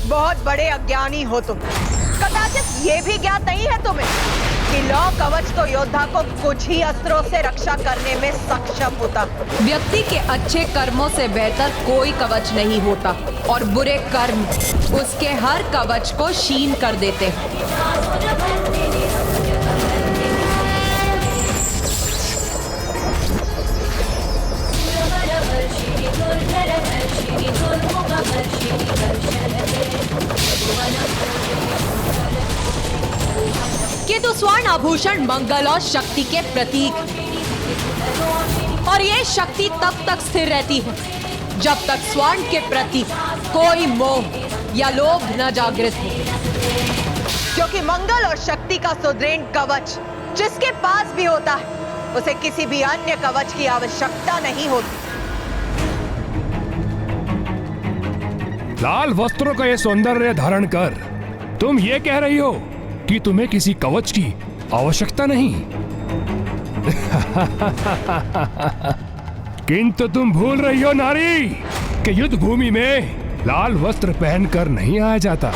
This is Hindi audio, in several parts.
बहुत बड़े अज्ञानी हो तुम। कदाचित ये भी ज्ञात नहीं है तुम्हें कि लौ कवच तो योद्धा को कुछ ही अस्त्रों से रक्षा करने में सक्षम होता। व्यक्ति के अच्छे कर्मों से बेहतर कोई कवच नहीं होता और बुरे कर्म उसके हर कवच को क्षीण कर देते हैं। किंतु स्वर्ण आभूषण मंगल और शक्ति के प्रतीक, और ये शक्ति तब तक स्थिर रहती है जब तक स्वर्ण के प्रति कोई मोह या लोभ न जागृत हो। क्योंकि मंगल और शक्ति का सुदृढ़ कवच जिसके पास भी होता है उसे किसी भी अन्य कवच की आवश्यकता नहीं होती। लाल वस्त्रों का ये सौंदर्य धारण कर तुम ये कह रही हो कि तुम्हें किसी कवच की आवश्यकता नहीं। किंतु तुम भूल रही हो नारी कि युद्ध भूमि में लाल वस्त्र पहनकर नहीं आया जाता।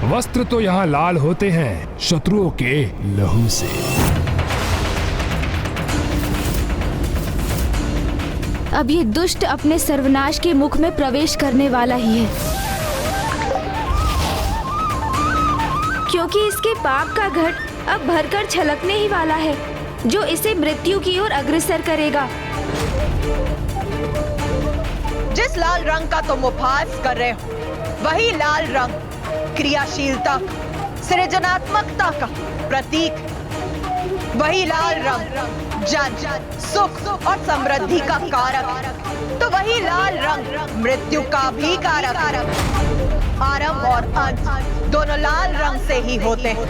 वस्त्र तो यहाँ लाल होते हैं शत्रुओं के लहू से। अब ये दुष्ट अपने सर्वनाश के मुख में प्रवेश करने वाला ही है, क्योंकि इसके पाप का घट अब भरकर छलकने ही वाला है, जो इसे मृत्यु की ओर अग्रसर करेगा। जिस लाल रंग का तुम उपहास कर रहे हो वही लाल रंग क्रियाशीलता, सृजनात्मकता का प्रतीक। वही लाल रंग जन, सुख और समृद्धि का कारक। तो वही लाल रंग मृत्यु का भी कारक। आरंभ और अंत दोनों लाल रंग से ही होते हैं।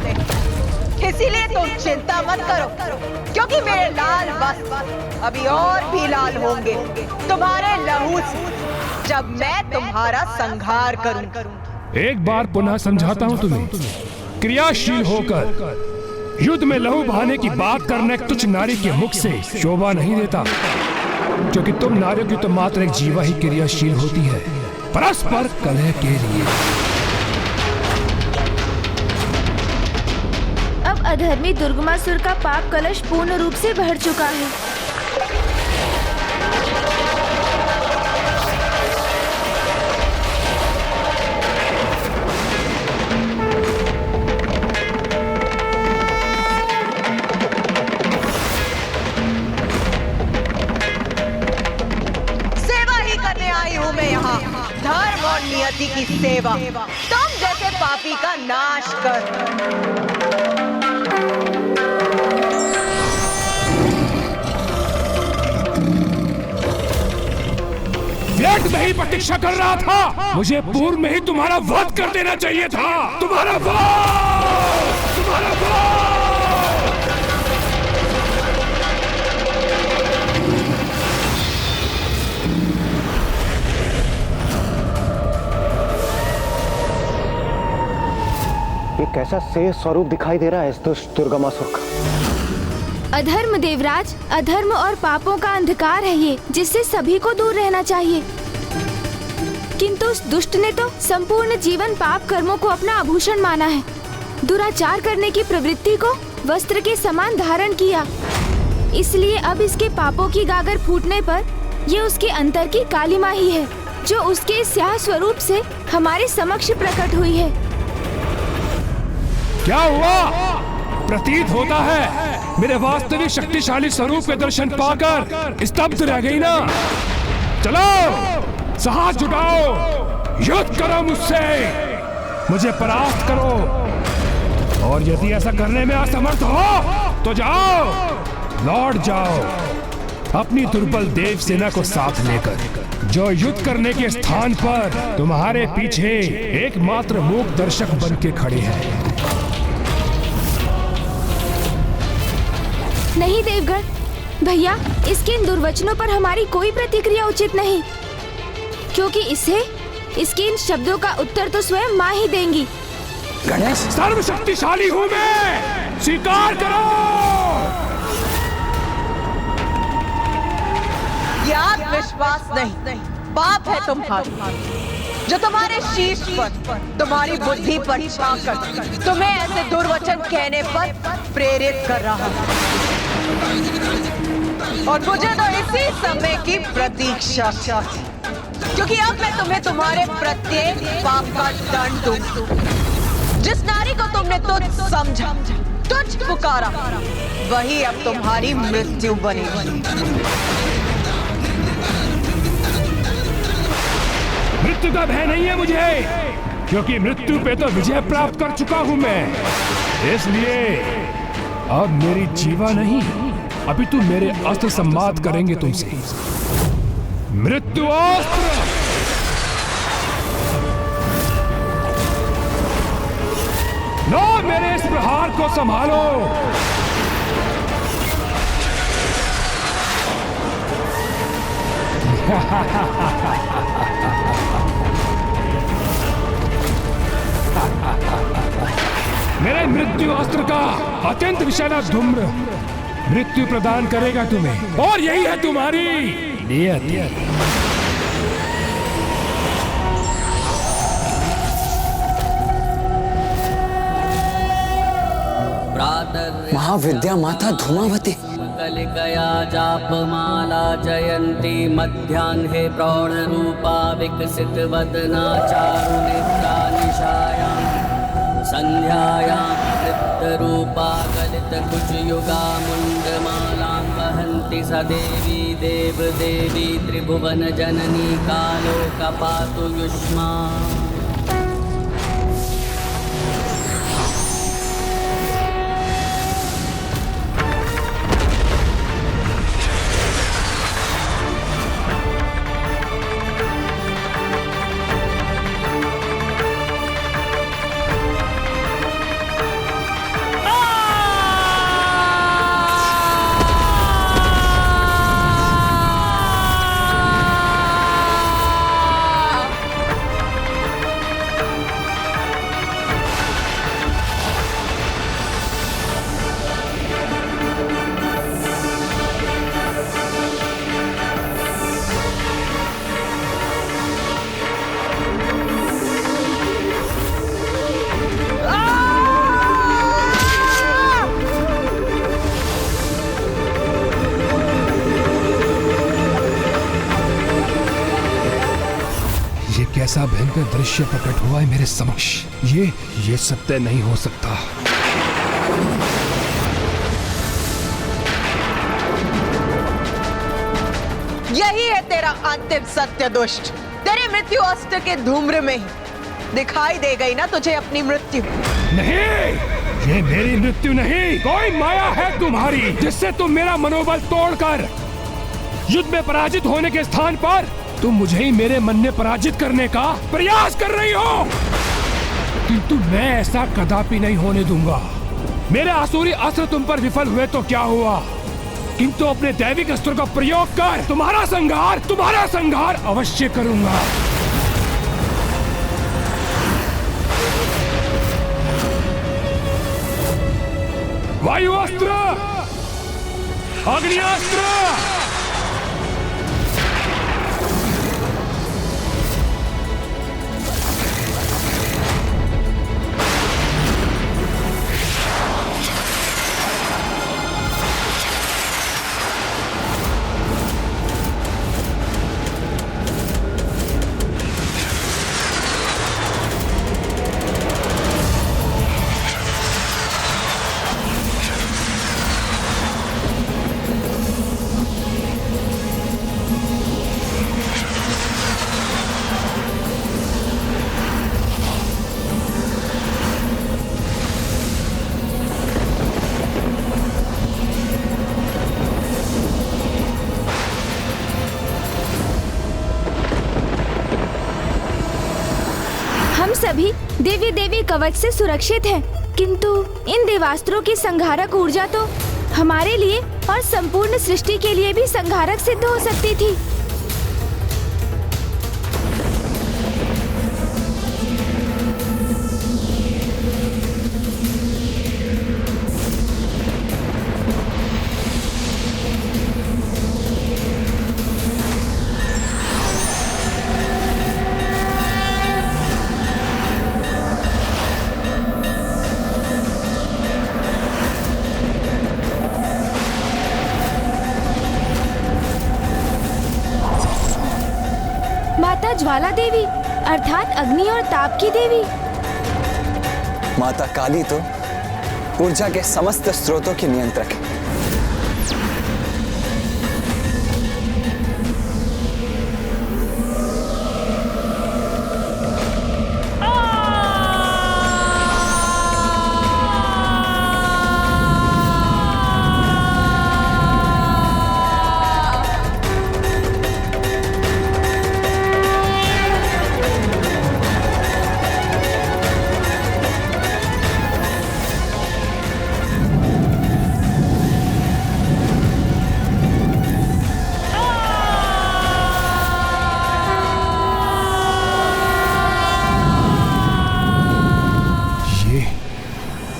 इसीलिए तुम चिंता मत करो, क्योंकि मेरे लाल वस्त्र अभी और भी लाल होंगे तुम्हारे लहू से, जब मैं तुम्हारा संहार करूं। एक बार पुनः समझाता हूँ तुम्हें, क्रियाशील होकर युद्ध में लहू बहाने की बात करना एक तुच्छ नारी के मुख से शोभा नहीं देता, क्योंकि तुम नारियों की तो मात्र एक जीवा ही क्रियाशील होती है परस्पर कलह के लिए। अब अधर्मी दुर्गमासुर का पाप कलश पूर्ण रूप से भर चुका है। धर्म और नियति की सेवा, तुम जैसे पापी का नाश कर। व्यर्थ में ही प्रतीक्षा कर रहा था। मुझे पूर्व में ही तुम्हारा वध कर देना चाहिए था। तुम्हारा वध! ये कैसा शेष स्वरूप दिखाई दे रहा है इस दुष्ट दुर्गमासुर का। अधर्म देवराज, अधर्म और पापों का अंधकार है ये, जिससे सभी को दूर रहना चाहिए। किंतु उस दुष्ट ने तो संपूर्ण जीवन पाप कर्मों को अपना आभूषण माना है। दुराचार करने की प्रवृत्ति को वस्त्र के समान धारण किया। इसलिए अब इसके पापों की गागर फूटने पर ये उसके अंतर की कालिमा ही है, जो उसके स्याह स्वरूप से हमारे समक्ष प्रकट हुई है। क्या हुआ? प्रतीत होता है मेरे वास्तविक शक्तिशाली स्वरूप के दर्शन पाकर स्तब्ध रह गई ना। चलो साहस जुटाओ, युद्ध करो मुझसे, मुझे परास्त करो। और यदि ऐसा करने में असमर्थ हो तो जाओ, लौट जाओ अपनी दुर्बल देव सेना को साथ लेकर, जो युद्ध करने के स्थान पर तुम्हारे पीछे एकमात्र मूक दर्शक बन के खड़े हैं। नहीं देवगण भैया, इसके इन दुर्वचनों पर हमारी कोई प्रतिक्रिया उचित नहीं, क्योंकि इसके इन शब्दों का उत्तर तो स्वयं माँ ही देंगी। गणेश, सर्वशक्तिशाली हूँ मैं, स्वीकार करो। ये आत्मविश्वास नहीं, पाप है तुम्हारा, जो तुम्हारे शीश पर, तुम्हारी बुद्धि पर छाकर तुम्हें ऐसे दुर्वचन कहने पर प्रेरित कर रहा है। और मुझे तो इसी समय की प्रतीक्षा थी, क्योंकि अब मैं तुम्हें तुम्हारे प्रत्येक पाप का दंड दूं। जिस नारी को तुमने तुझ समझा, तुझ पुकारा, वही अब तुम्हारी मृत्यु बनेगी। मृत्यु का भय नहीं है मुझे, क्योंकि मृत्यु पे तो विजय प्राप्त कर चुका हूं मैं। इसलिए अब मेरी जीवा नहीं, अभी तू मेरे अस्त्र संवाद करेंगे तुमसे। मृत्यु अस्त्र! लो मेरे इस प्रहार को संभालो। मेरे मृत्यु अस्त्र का अत्यंत विषैला धूम्र मृत्यु प्रदान करेगा तुम्हें, और यही है तुम्हारी नियत। महाविद्या माता धूमावती कलिकया जापमाला जयंती मध्याह्ने प्रौढ़रूपा विकसित वदना चारुनेत्रा निशायां संध्यायां तृप्तरूपा गलित कुचयुगा मुंडमालां वहन्ति स देवी देवदेवी त्रिभुवन जननी कालोकपातु युष्मा। कैसा भयंकर दृश्य प्रकट हुआ है मेरे समक्ष। ये सत्य नहीं हो सकता। यही है तेरा अंतिम सत्य दुष्ट। तेरे मृत्यु अस्त्र के धूम्र में ही दिखाई दे गई ना तुझे अपनी मृत्यु। नहीं, ये मेरी मृत्यु नहीं, कोई माया है तुम्हारी, जिससे तुम मेरा मनोबल तोड़कर युद्ध में पराजित होने के स्थान पर तुम मुझे ही मेरे मन में पराजित करने का प्रयास कर रही हो। किंतु मैं ऐसा कदापि नहीं होने दूंगा। मेरे आसुरी अस्त्र तुम पर विफल हुए तो क्या हुआ, किंतु अपने दैविक अस्त्र का प्रयोग कर तुम्हारा संहार अवश्य करूंगा। वायु अस्त्र, अग्नि अस्त्र, सभी देवी देवी कवच से सुरक्षित हैं, किंतु इन देवास्त्रों की संहारक ऊर्जा तो हमारे लिए और संपूर्ण सृष्टि के लिए भी संहारक सिद्ध हो सकती थी। माता ज्वाला देवी अर्थात अग्नि और ताप की देवी। माता काली तो ऊर्जा के समस्त स्रोतों की नियंत्रक है।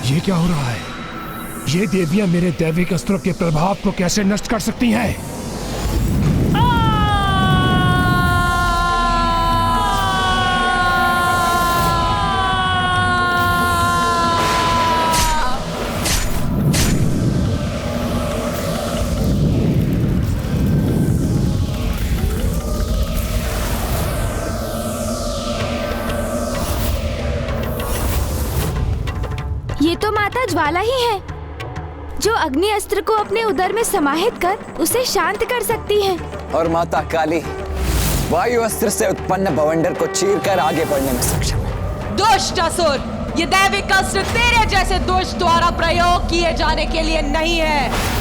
ये क्या हो रहा है? ये देवियां मेरे दैविक अस्त्रों के प्रभाव को कैसे नष्ट कर सकती हैं? ये तो माता ज्वाला ही है जो अग्नि अस्त्र को अपने उदर में समाहित कर उसे शांत कर सकती है। और माता काली वायु अस्त्र से उत्पन्न बवंडर को चीरकर आगे बढ़ने में सक्षम है। दुष्ट असुर, ये दैविक अस्त्र तेरे जैसे दुष्ट द्वारा प्रयोग किए जाने के लिए नहीं है।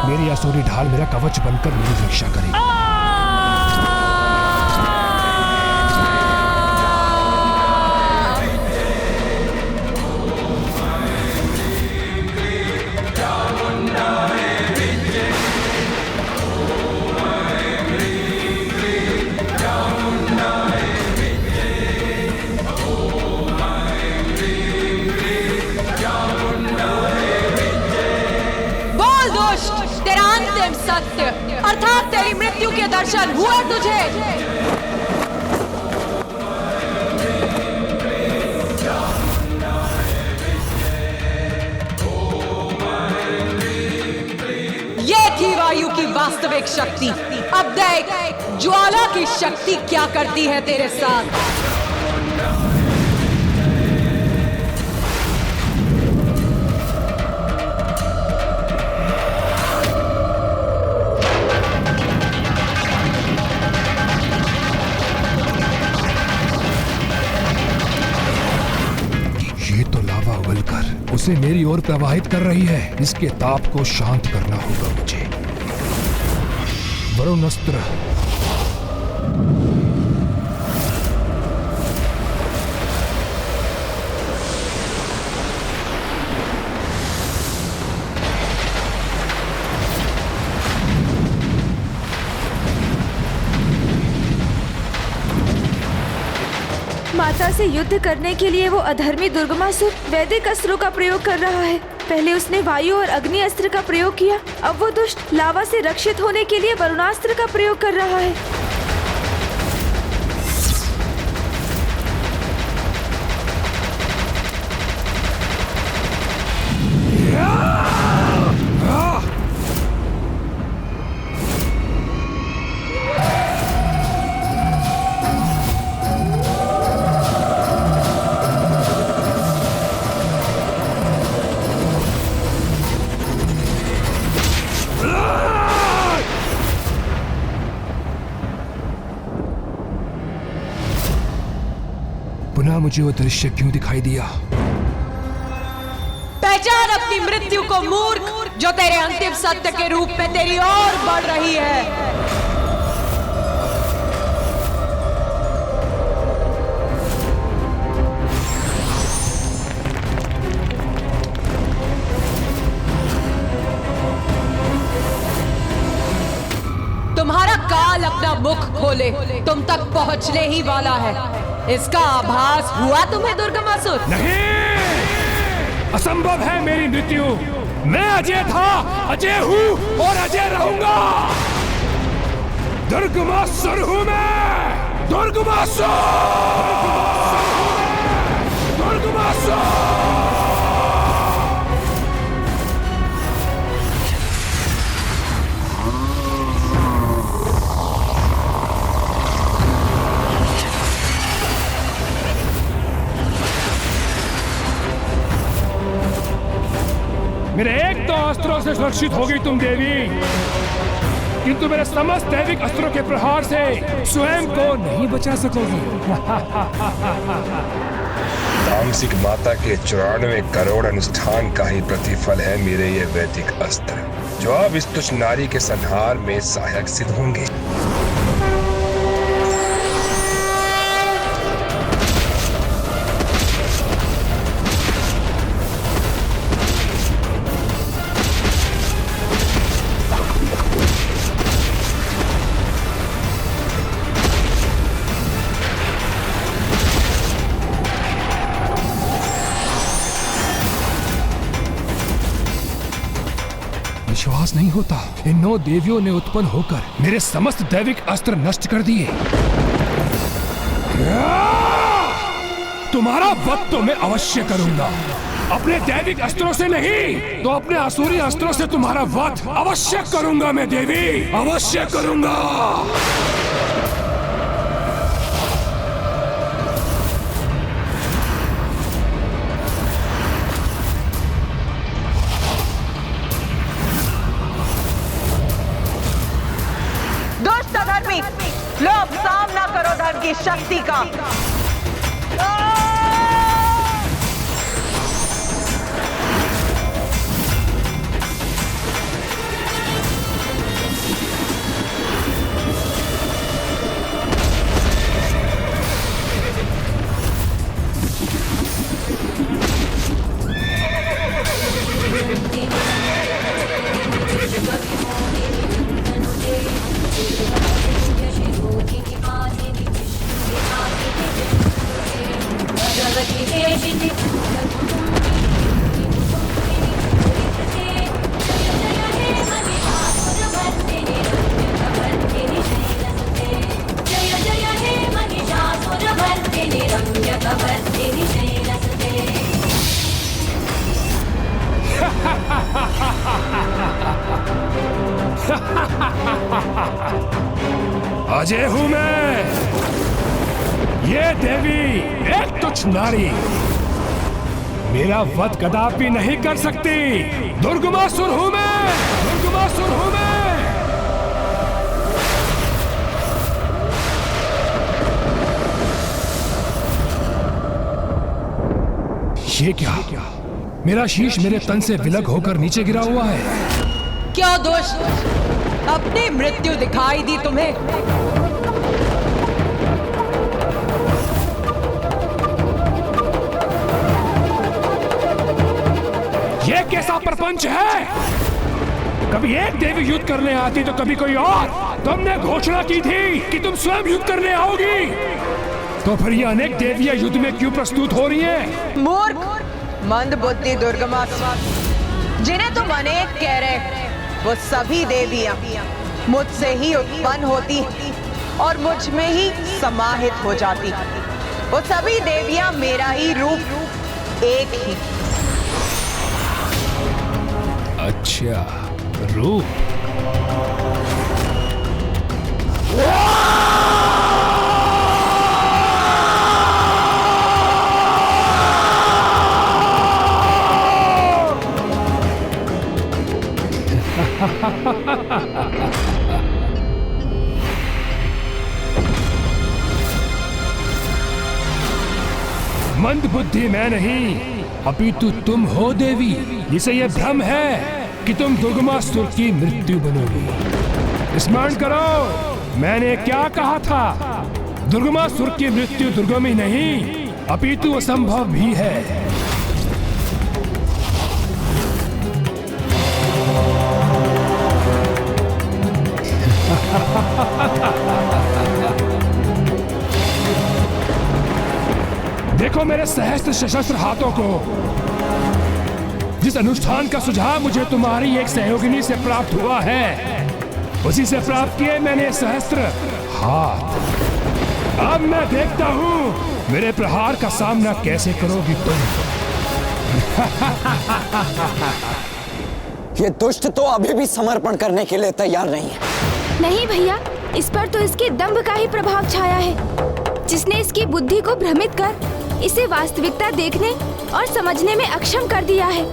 मेरी असुरी ढाल मेरा कवच बनकर मेरी रक्षा करेगी। तेरा अंतिम सत्य अर्थात तेरी मृत्यु के दर्शन हुए तुझे। ये थी वायु की वास्तविक शक्ति। अब देख ज्वाला की शक्ति क्या करती है तेरे साथ। उसे मेरी ओर प्रवाहित कर रही है। इसके ताप को शांत करना होगा मुझे। वरुण अस्त्र। माता से युद्ध करने के लिए वो अधर्मी दुर्गमासुर वैदिक अस्त्रों का प्रयोग कर रहा है। पहले उसने वायु और अग्नि अस्त्र का प्रयोग किया, अब वो दुष्ट लावा से रक्षित होने के लिए वरुणास्त्र का प्रयोग कर रहा है। पुनः मुझे वो दृश्य क्यों दिखाई दिया? पहचान अपनी मृत्यु को मूर्ख, जो तेरे अंतिम सत्य के रूप में तेरी ओर बढ़ रही है। खोले तुम तक पहुंचने ही वाला है। इसका आभास हुआ तुम्हें दुर्गमासुर? नहीं, असंभव है मेरी मृत्यु। मैं अजय था, अजय हूँ और अजय रहूंगा। दुर्गमासुर हूँ मैं, दुर्गमासुर, दुर्गमासुर। मेरे एक तो अस्त्रों से सुरक्षित हो गई तुम देवी, किंतु मेरे समस्त दैविक अस्त्रों के प्रहार से स्वयं को नहीं बचा सकोगी। तामसिक माता के 94 करोड़ अनुष्ठान का ही प्रतिफल है मेरे ये वैदिक अस्त्र, जो अब इस तुच्छ नारी के संहार में सहायक सिद्ध होंगे। विश्वास नहीं होता, इन 9 देवियों ने उत्पन्न होकर मेरे समस्त दैविक अस्त्र नष्ट कर दिए। तुम्हारा वध तो मैं अवश्य करूंगा, अपने दैविक अस्त्रों से नहीं तो अपने असुरी अस्त्रों से तुम्हारा वध अवश्य करूंगा मैं देवी, अवश्य करूंगा। दुष्ट अधर्मी, लो अब सामना करो धर्म की शक्ति का। अजय हूं मैं, ये देवी एक तुच्छ नारी मेरा वध कदापि नहीं कर सकती। दुर्गमासुर हूं मैं, दुर्गमासुर हूं मैं। ये क्या? मेरा शीश मेरे तन से विलग होकर नीचे गिरा हुआ है। क्या दुष्ट, अपनी मृत्यु दिखाई दी तुम्हें? ये कैसा प्रपंच है? कभी एक देवी युद्ध करने आती तो कभी कोई और। तुमने घोषणा की थी कि तुम स्वयं युद्ध करने आओगी, तो फिर ये अनेक देवियां युद्ध में क्यों प्रस्तुत हो रही हैं? मूर्ख, मंद बुद्धि दुर्गमासुर, जिन्हें तुम अनेक कह रहे, वो सभी देवियां मुझसे ही उत्पन्न होती और मुझ में ही समाहित हो जाती। वो सभी देवियां मेरा ही रूप, एक ही। अच्छा, रूप। मंद बुद्धि मैं नहीं, अपितु तुम हो देवी, जिसे यह भ्रम है कि तुम दुर्गमासुर की मृत्यु बनोगी। स्मरण करो मैंने क्या कहा था, दुर्गमासुर की मृत्यु दुर्गम ही नहीं अपितु असंभव भी है। देखो मेरे सहस्त्र सशस्त्र हाथों को। जिस अनुष्ठान का सुझाव मुझे तुम्हारी एक सहयोगिनी से प्राप्त हुआ है, उसी से प्राप्त किए मैंने सहस्त्र हाथ। अब मैं देखता हूं मेरे प्रहार का सामना कैसे करोगी तुम। ये दुष्ट तो अभी भी समर्पण करने के लिए तैयार नहीं है। नहीं भैया, इस पर तो इसके दंभ का ही प्रभाव छाया है, जिसने इसकी बुद्धि को भ्रमित कर इसे वास्तविकता देखने और समझने में अक्षम कर दिया है।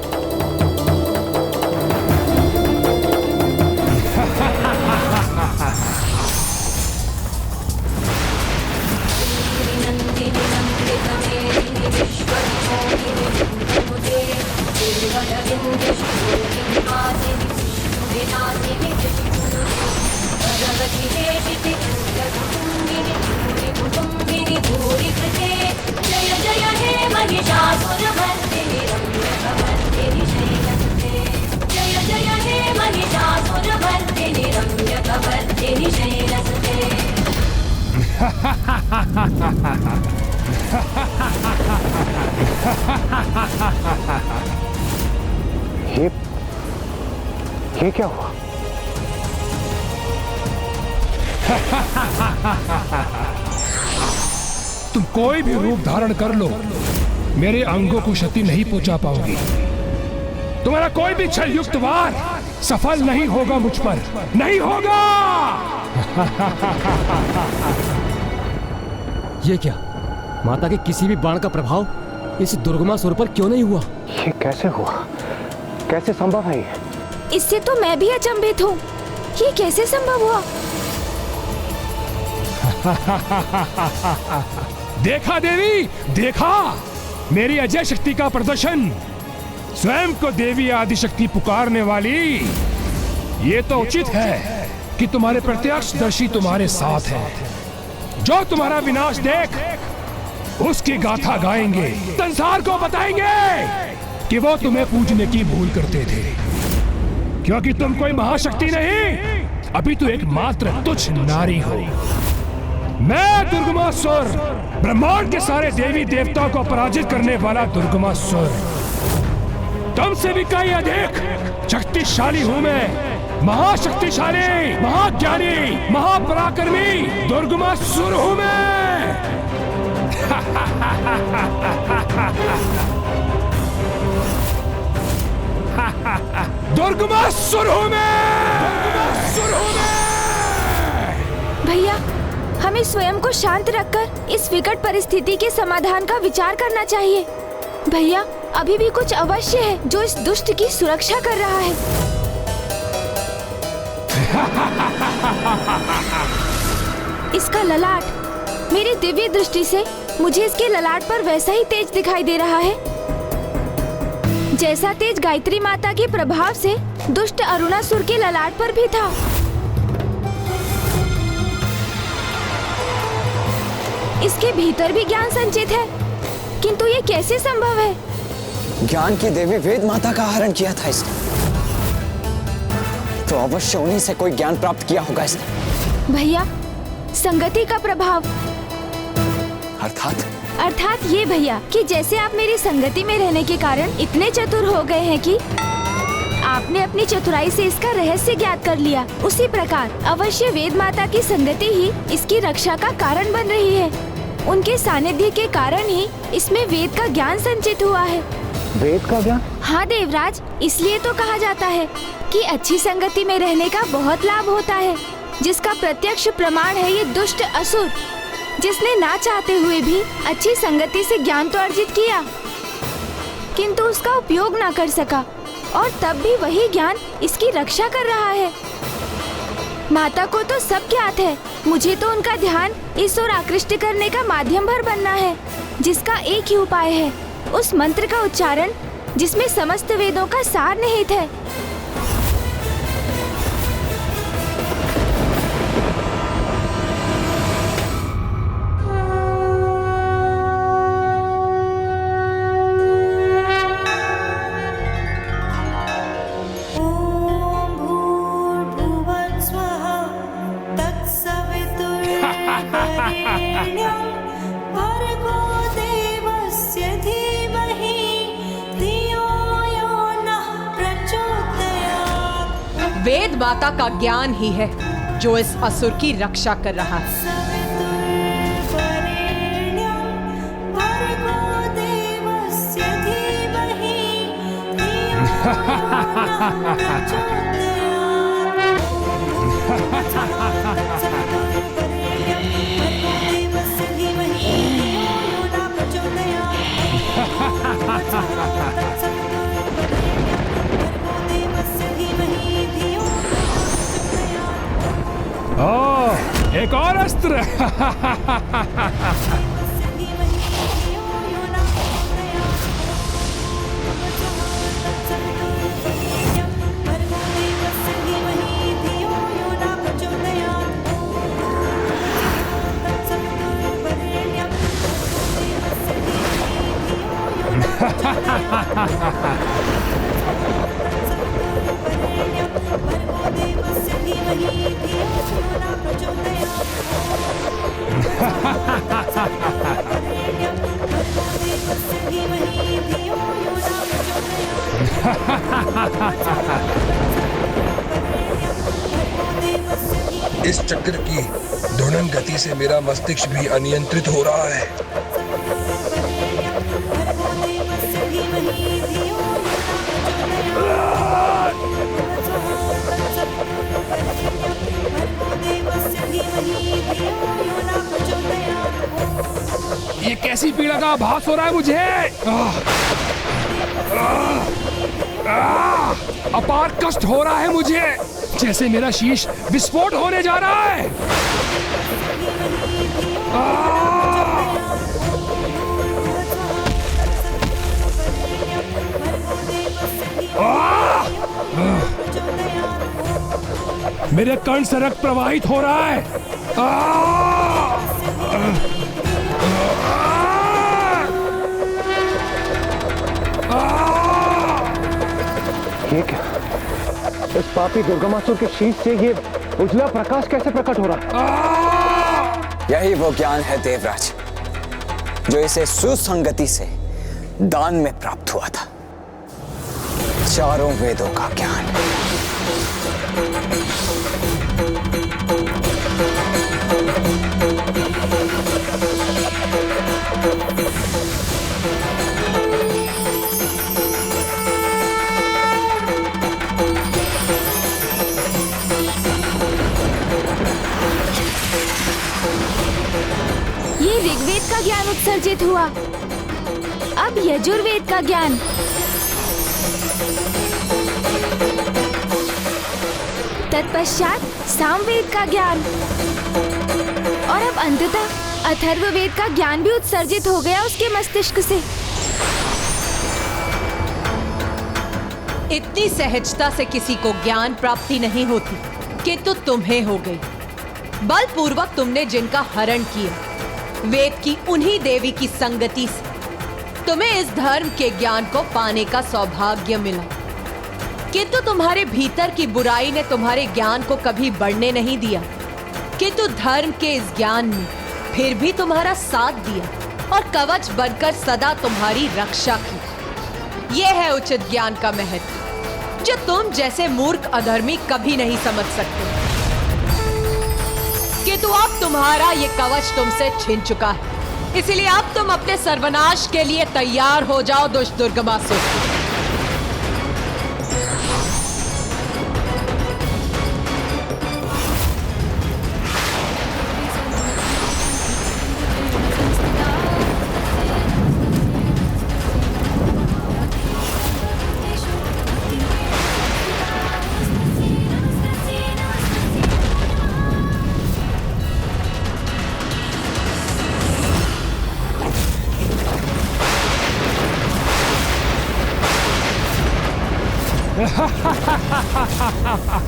जय जय हे महिषासुरमर्दिनी रम्यकवर्दिनी शैलसुते। जय जय हे महिषासुरमर्दिनी रम्यकवर्दिनी शैलसुते। ये क्या हुआ? तुम कोई भी रूप धारण कर लो, मेरे अंगों को क्षति नहीं पहुंचा पाओगी। तुम्हारा कोई भी छल युक्त वार सफल नहीं होगा मुझ पर, नहीं होगा। ये क्या? माता के किसी भी बाण का प्रभाव इस दुर्गमासुर पर क्यों नहीं हुआ? ये कैसे हुआ? कैसे संभव है ये? इससे तो मैं भी अचंभित हूँ। ये कैसे संभव हुआ? देखा देवी, देखा मेरी अजय शक्ति का प्रदर्शन। स्वयं को देवी आदिशक्ति पुकारने वाली। ये तो उचित है कि तुम्हारे प्रत्यक्षदर्शी तुम्हारे साथ है। जो तुम्हारा विनाश देख उसकी गाथा गाएंगे, संसार को बताएंगे कि वो तुम्हें पूजने की भूल करते थे, क्योंकि तुम कोई महाशक्ति नहीं, अभी तो एक मात्र तुच्छ नारी हो। मैं दुर्गमासुर, ब्रह्मांड के सारे देवी देवताओं को पराजित करने वाला दुर्गमासुर, तुमसे भी कहीं अधिक शक्तिशाली हूं मैं। महाशक्तिशाली, महाज्ञानी, महापराक्रमी दुर्गमासुर हूं मैं। दुर्गमासुर हूं मैं। भैया, हमें स्वयं को शांत रखकर इस विकट परिस्थिति के समाधान का विचार करना चाहिए। भैया, अभी भी कुछ अवश्य है जो इस दुष्ट की सुरक्षा कर रहा है। इसका ललाट, मेरी दिव्य दृष्टि से मुझे इसके ललाट पर वैसा ही तेज दिखाई दे रहा है जैसा तेज गायत्री माता के प्रभाव से दुष्ट अरुणासुर के ललाट पर भी था। इसके भीतर भी ज्ञान संचित है, किंतु ये कैसे संभव है? ज्ञान की देवी वेद माता का हरण किया था इसने, तो अवश्य उन्हीं से कोई ज्ञान प्राप्त किया होगा इसने। भैया, संगति का प्रभाव। अर्थात ये भैया कि जैसे आप मेरी संगति में रहने के कारण इतने चतुर हो गए हैं कि आपने अपनी चतुराई से इसका रहस्य ज्ञात कर लिया, उसी प्रकार अवश्य वेद माता की संगति ही इसकी रक्षा का कारण बन रही है। उनके सानिध्य के कारण ही इसमें वेद का ज्ञान संचित हुआ है। वेद का ज्ञान? हाँ देवराज, इसलिए तो कहा जाता है कि अच्छी संगति में रहने का बहुत लाभ होता है, जिसका प्रत्यक्ष प्रमाण है ये दुष्ट असुर, जिसने ना चाहते हुए भी अच्छी संगति से ज्ञान तो अर्जित किया, किंतु उसका उपयोग ना कर सका, और तब भी वही ज्ञान इसकी रक्षा कर रहा है। माता को तो सब ज्ञात है, मुझे तो उनका ध्यान इस ओर आकृष्ट करने का माध्यम भर बनना है, जिसका एक ही उपाय है, उस मंत्र का उच्चारण जिसमें समस्त वेदों का सार निहित है। भर्गो देवस्य वेद माता का ज्ञान ही है जो इस असुर की रक्षा कर रहा है। ओह, एक और अस्त्र। इस चक्र की ध्वनिन गति से मेरा मस्तिष्क भी अनियंत्रित हो रहा है। ये कैसी पीड़ा का आभास हो रहा है मुझे। अपार कष्ट हो रहा है मुझे, जैसे मेरा शीश विस्फोट होने जा रहा है। मेरे कर्ण से रक्त प्रवाहित हो रहा है। ये क्या? इस पापी दुर्गमासुर के शीश से ये उजला प्रकाश कैसे प्रकट हो रहा है? यही वो ज्ञान है देवराज, जो इसे सुसंगति से दान में प्राप्त हुआ था। चारों वेदों का ज्ञान। ये ऋग्वेद का ज्ञान उत्सर्जित हुआ, अब यजुर्वेद का ज्ञान, तत्पश्चात सामवेद का ज्ञान और अब अंततः अथर्ववेद का ज्ञान भी उत्सर्जित हो गया उसके मस्तिष्क से। इतनी सहजता से किसी को ज्ञान प्राप्ति नहीं होती, किंतु तुम्हें हो गई। बलपूर्वक तुमने जिनका हरण किया, वेद की उन्हीं देवी की संगति से तुम्हें इस धर्म के ज्ञान को पाने का सौभाग्य मिला। किंतु तुम्हारे भीतर की बुराई ने तुम्हारे ज्ञान को कभी बढ़ने नहीं दिया, किंतु धर्म के इस ज्ञान ने फिर भी तुम्हारा साथ दिया और कवच बनकर सदा तुम्हारी रक्षा की। यह है उचित ज्ञान का महत्व, जो तुम जैसे मूर्ख अधर्मी कभी नहीं समझ सकते। किंतु अब तुम्हारा ये कवच तुमसे छिन चुका है, इसलिए अब तुम अपने सर्वनाश के लिए तैयार हो जाओ दुष्ट दुर्गमासुर।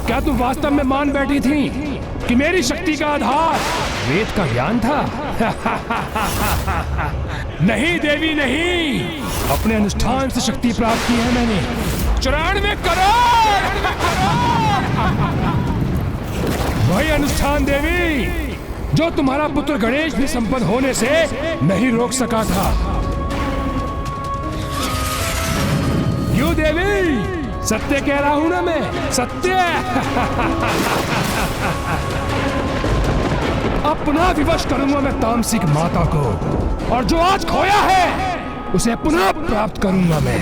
क्या तुम वास्तव में मान बैठी थी कि मेरी शक्ति का आधार वेद का ज्ञान था? नहीं देवी नहीं, अपने अनुष्ठान से शक्ति प्राप्त की है मैंने। 94 करोड़ वही अनुष्ठान देवी जो तुम्हारा पुत्र गणेश भी संपन्न होने से नहीं रोक सका था। क्यों देवी, सत्य कह रहा हूं ना मैं, सत्य। अपना विवश करूंगा मैं तामसिक माता को, और जो आज खोया है उसे पुनः प्राप्त करूंगा मैं।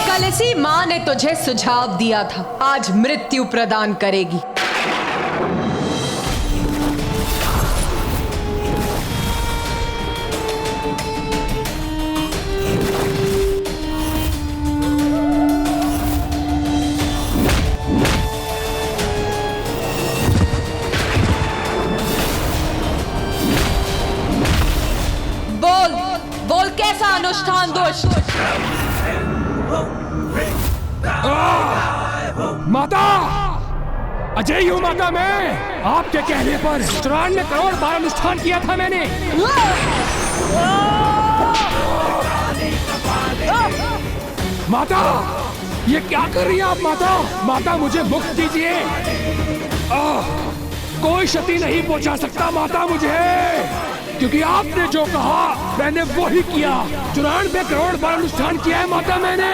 कलसी माँ ने तुझे सुझाव दिया था, आज मृत्यु प्रदान करेगी। बोल बोल, कैसा अनुष्ठान दोष? माता, अजय हूँ माता मैं। आपके कहने पर 94 करोड़ बार अनुष्ठान किया था मैंने। माता, ये क्या कर रही है आप माता? माता मुझे मुक्त दीजिए। कोई क्षति नहीं पहुंचा सकता माता मुझे, क्योंकि आपने जो कहा मैंने वो ही किया। 94 करोड़ बार अनुष्ठान किया है माता मैंने।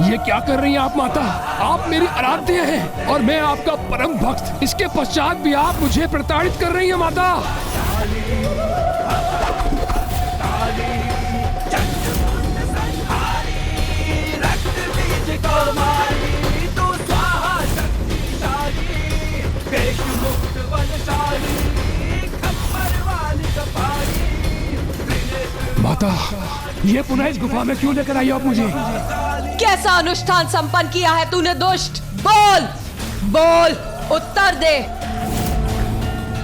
ये क्या कर रही हैं आप माता? आप मेरी आराध्य हैं और मैं आपका परम भक्त। इसके पश्चात भी आप मुझे प्रताड़ित कर रही हैं माता। माता, ये पुनः इस गुफा में क्यों लेकर आई आप मुझे? कैसा अनुष्ठान संपन्न किया है तूने दुष्ट? बोल बोल, उत्तर दे।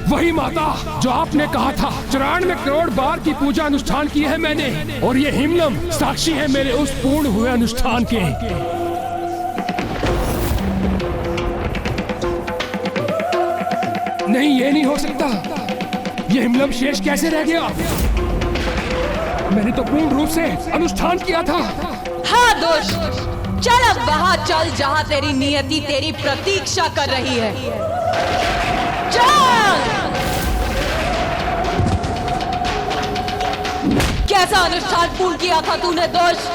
वही माता जो आपने कहा था। 94 करोड़ बार की पूजा अनुष्ठान की है मैंने, और ये हिमलम साक्षी है मेरे उस पूर्ण हुए अनुष्ठान के। नहीं, ये नहीं हो सकता। ये हिमलम शेष कैसे रह गया? मैंने तो पूर्ण रूप से अनुष्ठान किया था। हाँ दुष्ट, चल अब वहां चल जहां तेरी नियति तेरी प्रतीक्षा कर रही है। चल। कैसा अनुष्ठान पूर्ण किया था तूने दुष्ट?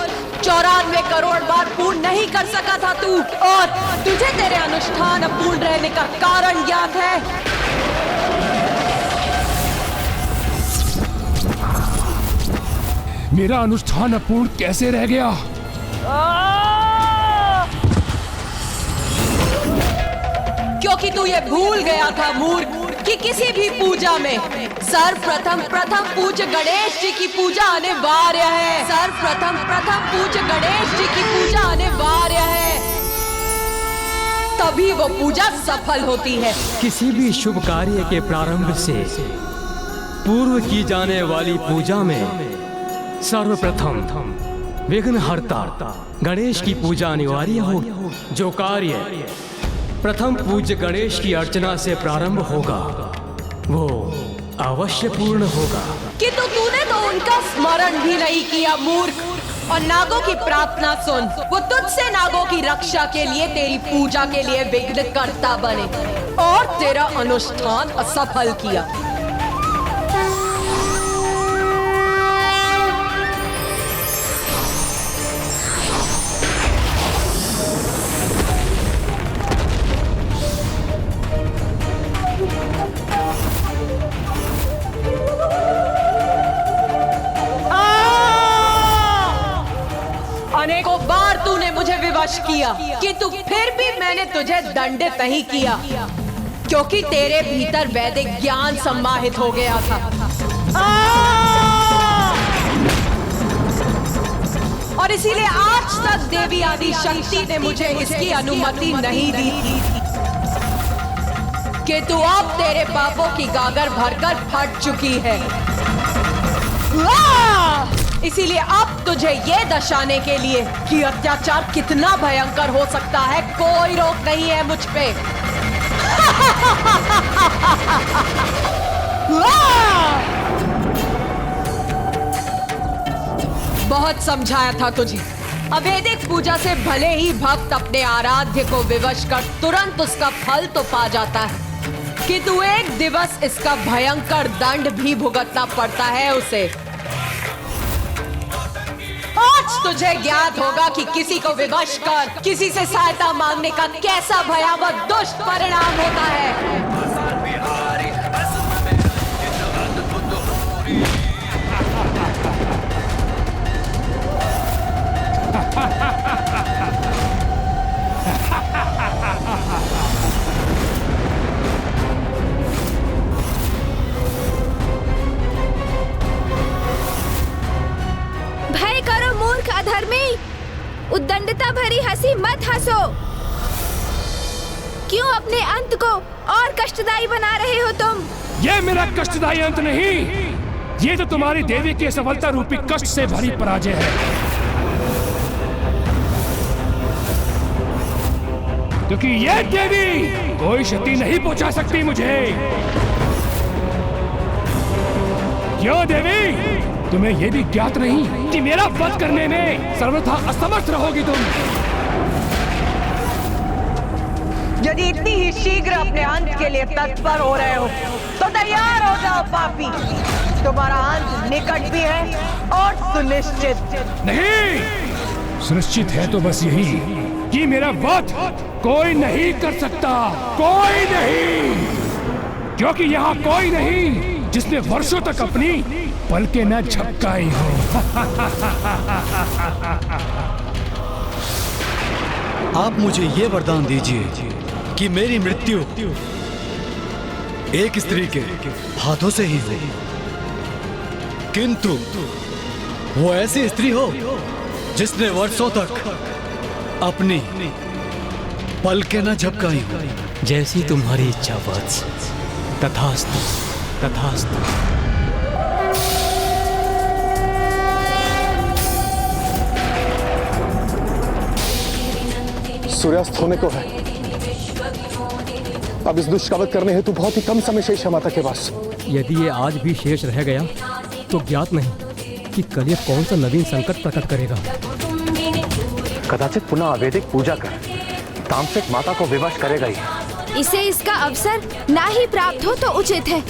94 करोड़ बार पूर्ण नहीं कर सका था तू, और तुझे तेरे अनुष्ठान अपूर्ण रहने का कारण ज्ञात है। मेरा अनुष्ठान अपूर्ण कैसे रह गया? क्योंकि तू ये भूल गया था मूर्ख कि किसी भी पूजा में सर्वप्रथम पूज्य गणेश जी की पूजा अनिवार्य है। सर्वप्रथम पूज्य गणेश जी की पूजा अनिवार्य है, तभी वो पूजा सफल होती है। किसी भी शुभ कार्य के प्रारंभ से पूर्व की जाने वाली पूजा में सर्वप्रथम विघ्नहर्ता गणेश की अनिवार्य अनिवार्य होगी। जो कार्य प्रथम पूज्य गणेश की अर्चना से प्रारंभ होगा वो अवश्य पूर्ण होगा। किंतु तूने तो उनका स्मरण भी नहीं किया मूर्ख। और नागों की प्रार्थना सुन, वो तुझसे नागों की रक्षा के लिए तेरी पूजा के लिए विघ्नकर्ता बने और तेरा अनुष्ठान असफल किया। अनेकों बार तूने मुझे विवश किया, किंतु फिर भी मैंने तुझे दंडित नहीं किया, क्योंकि तेरे भीतर वैदिक ज्ञान सम्माहित हो गया था। और इसीलिए आज तक देवी आदि शक्ति ने मुझे इसकी अनुमति नहीं दी थी कि तू अब तेरे पापों की गागर भरकर फट चुकी है। इसीलिए अब तुझे ये दर्शाने के लिए कि अत्याचार कितना भयंकर हो सकता है, कोई रोक नहीं है मुझ पे। बहुत समझाया था तुझे। अवैदिक पूजा से भले ही भक्त अपने आराध्य को विवश कर तुरंत उसका फल तो पा जाता है, किंतु एक दिवस इसका भयंकर दंड भी भुगतना पड़ता है उसे। आज तुझे ज्ञात होगा कि किसी को विवश कर किसी से सहायता मांगने का कैसा भयावह दुष्ट परिणाम होता है। भय करो मूर्ख अधर्मी, उद्दंडता भरी हंसी मत हंसो। क्यों अपने अंत को और कष्टदायी बना रहे हो तुम? ये मेरा कष्टदायी अंत नहीं, ये तो तुम्हारी देवी की सफलता रूपी कष्ट से भरी पराजय है। क्योंकि ये देवी कोई क्षति नहीं पहुंचा सकती मुझे। क्यों देवी, तुम्हें यह भी ज्ञात नहीं कि मेरा वध करने में सर्वथा असमर्थ रहोगी तुम? यदि इतनी ही शीघ्र अपने अंत के लिए तत्पर हो रहे हो तो तैयार हो जाओ पापी, तुम्हारा अंत निकट भी है और सुनिश्चित। नहीं, सुनिश्चित है तो बस यही कि मेरा वध कोई नहीं कर सकता, कोई नहीं, क्योंकि यहाँ कोई नहीं जिसने वर्षों तक अपनी पलकें न झपकाई हो। आप मुझे ये वरदान दीजिए कि मेरी मृत्यु एक स्त्री के हाथों से ही हो, किंतु वो ऐसी स्त्री हो जिसने वर्षों तक अपनी पलकें न झपकाई हो। जैसी तुम्हारी इच्छा वत्स, तथास्तु तथास्तु। सूर्यास्त होने को है। अब इस दुष्ट का वध करने हेतु बहुत ही कम समय शेष है माता के पास। यदि ये आज भी शेष रह गया तो ज्ञात नहीं कि कल ये कौन सा नवीन संकट प्रकट करेगा। कदाचित पुनः अवैदिक पूजा कर तामसिक माता को विवश करेगा ही। इसे इसका अवसर ना ही प्राप्त हो तो उचित है।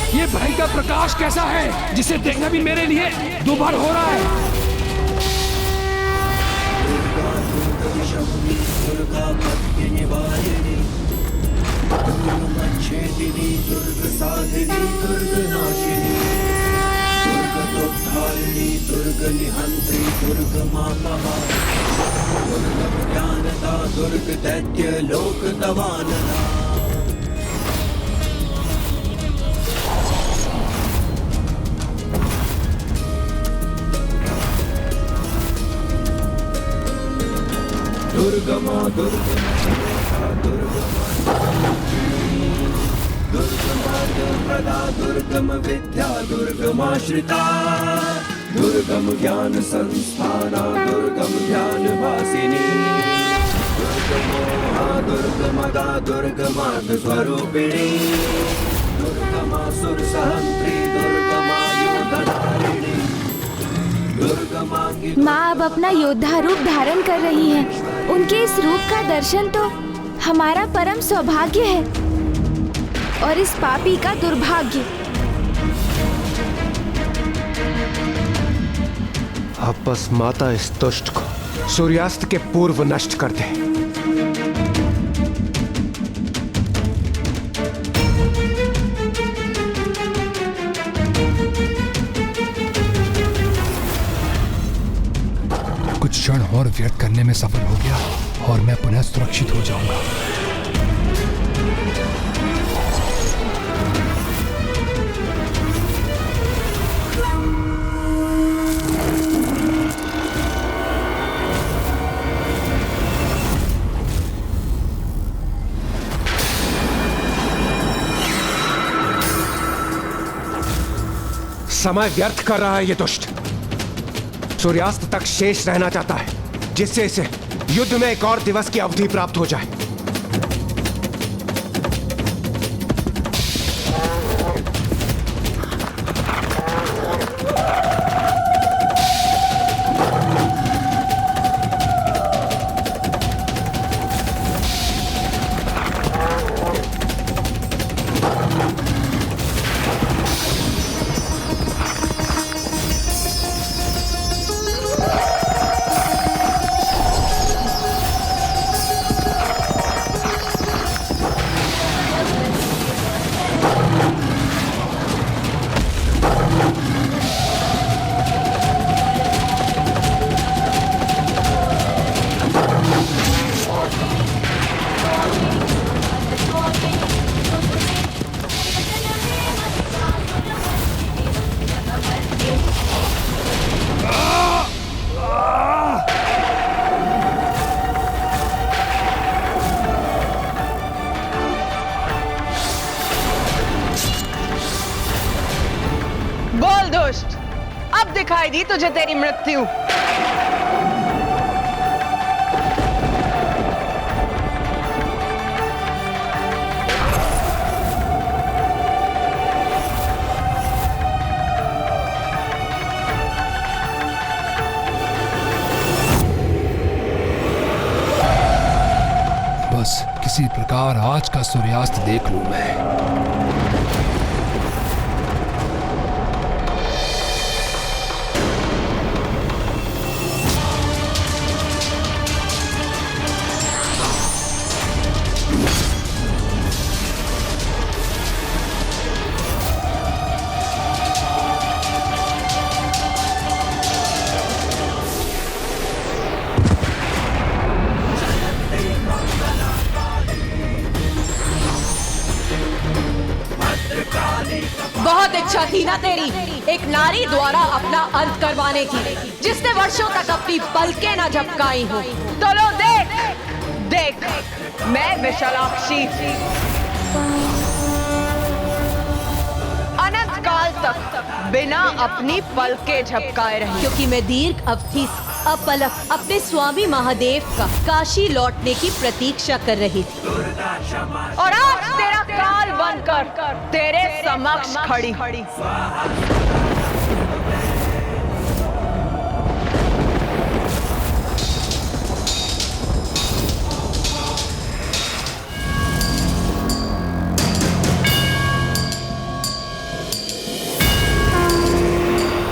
ये भयंकर प्रकाश कैसा है जिसे देखना भी मेरे लिए दुभर हो रहा है। दुर्ग दैत्य लोक दवानना। दुर्गमा दुर्गमा दुर्गमा दुर्गम विद्या दुर्गमाश्रिता दुर्गम ज्ञान संस्थाना दुर्गम ध्यान वासिनी दुर्गमोहा दुर्गमदा दुर्गमार्ग स्वरूपिणी दुर्गमासुर सहंत्री दुर्गमायुधधारिणी। माँ अब अपना योद्धा रूप धारण कर रही हैं। उनके इस रूप का दर्शन तो हमारा परम सौभाग्य है और इस पापी का दुर्भाग्य। अब बस माता इस दुष्ट को सूर्यास्त के पूर्व नष्ट कर दे। कुछ क्षण और व्यर्थ करने में सफल हो गया और मैं पुनः सुरक्षित हो जाऊंगा। समय व्यर्थ कर रहा है ये दुष्ट। सूर्यास्त तक शेष रहना चाहता है, जिससे इसे युद्ध में एक और दिवस की अवधि प्राप्त हो जाए। बोल दुष्ट, अब दिखाई दी तुझे तेरी मृत्यु। बस किसी प्रकार आज का सूर्यास्त देख लूं मैं। बहुत इच्छा थी ना तेरी एक नारी द्वारा अपना अंत करवाने की, जिसने वर्षों तक अपनी पलकें न झपकाई हो। तो लो देख, देख, मैं विशालाक्षी अनंत काल तक बिना अपनी पलकें झपकाए रही, क्योंकि मैं दीर्घ अवधि अपलक अपने स्वामी महादेव का काशी लौटने की प्रतीक्षा कर रही थी। और आज तेरा काल बनकर तेरे समक्ष खड़ी।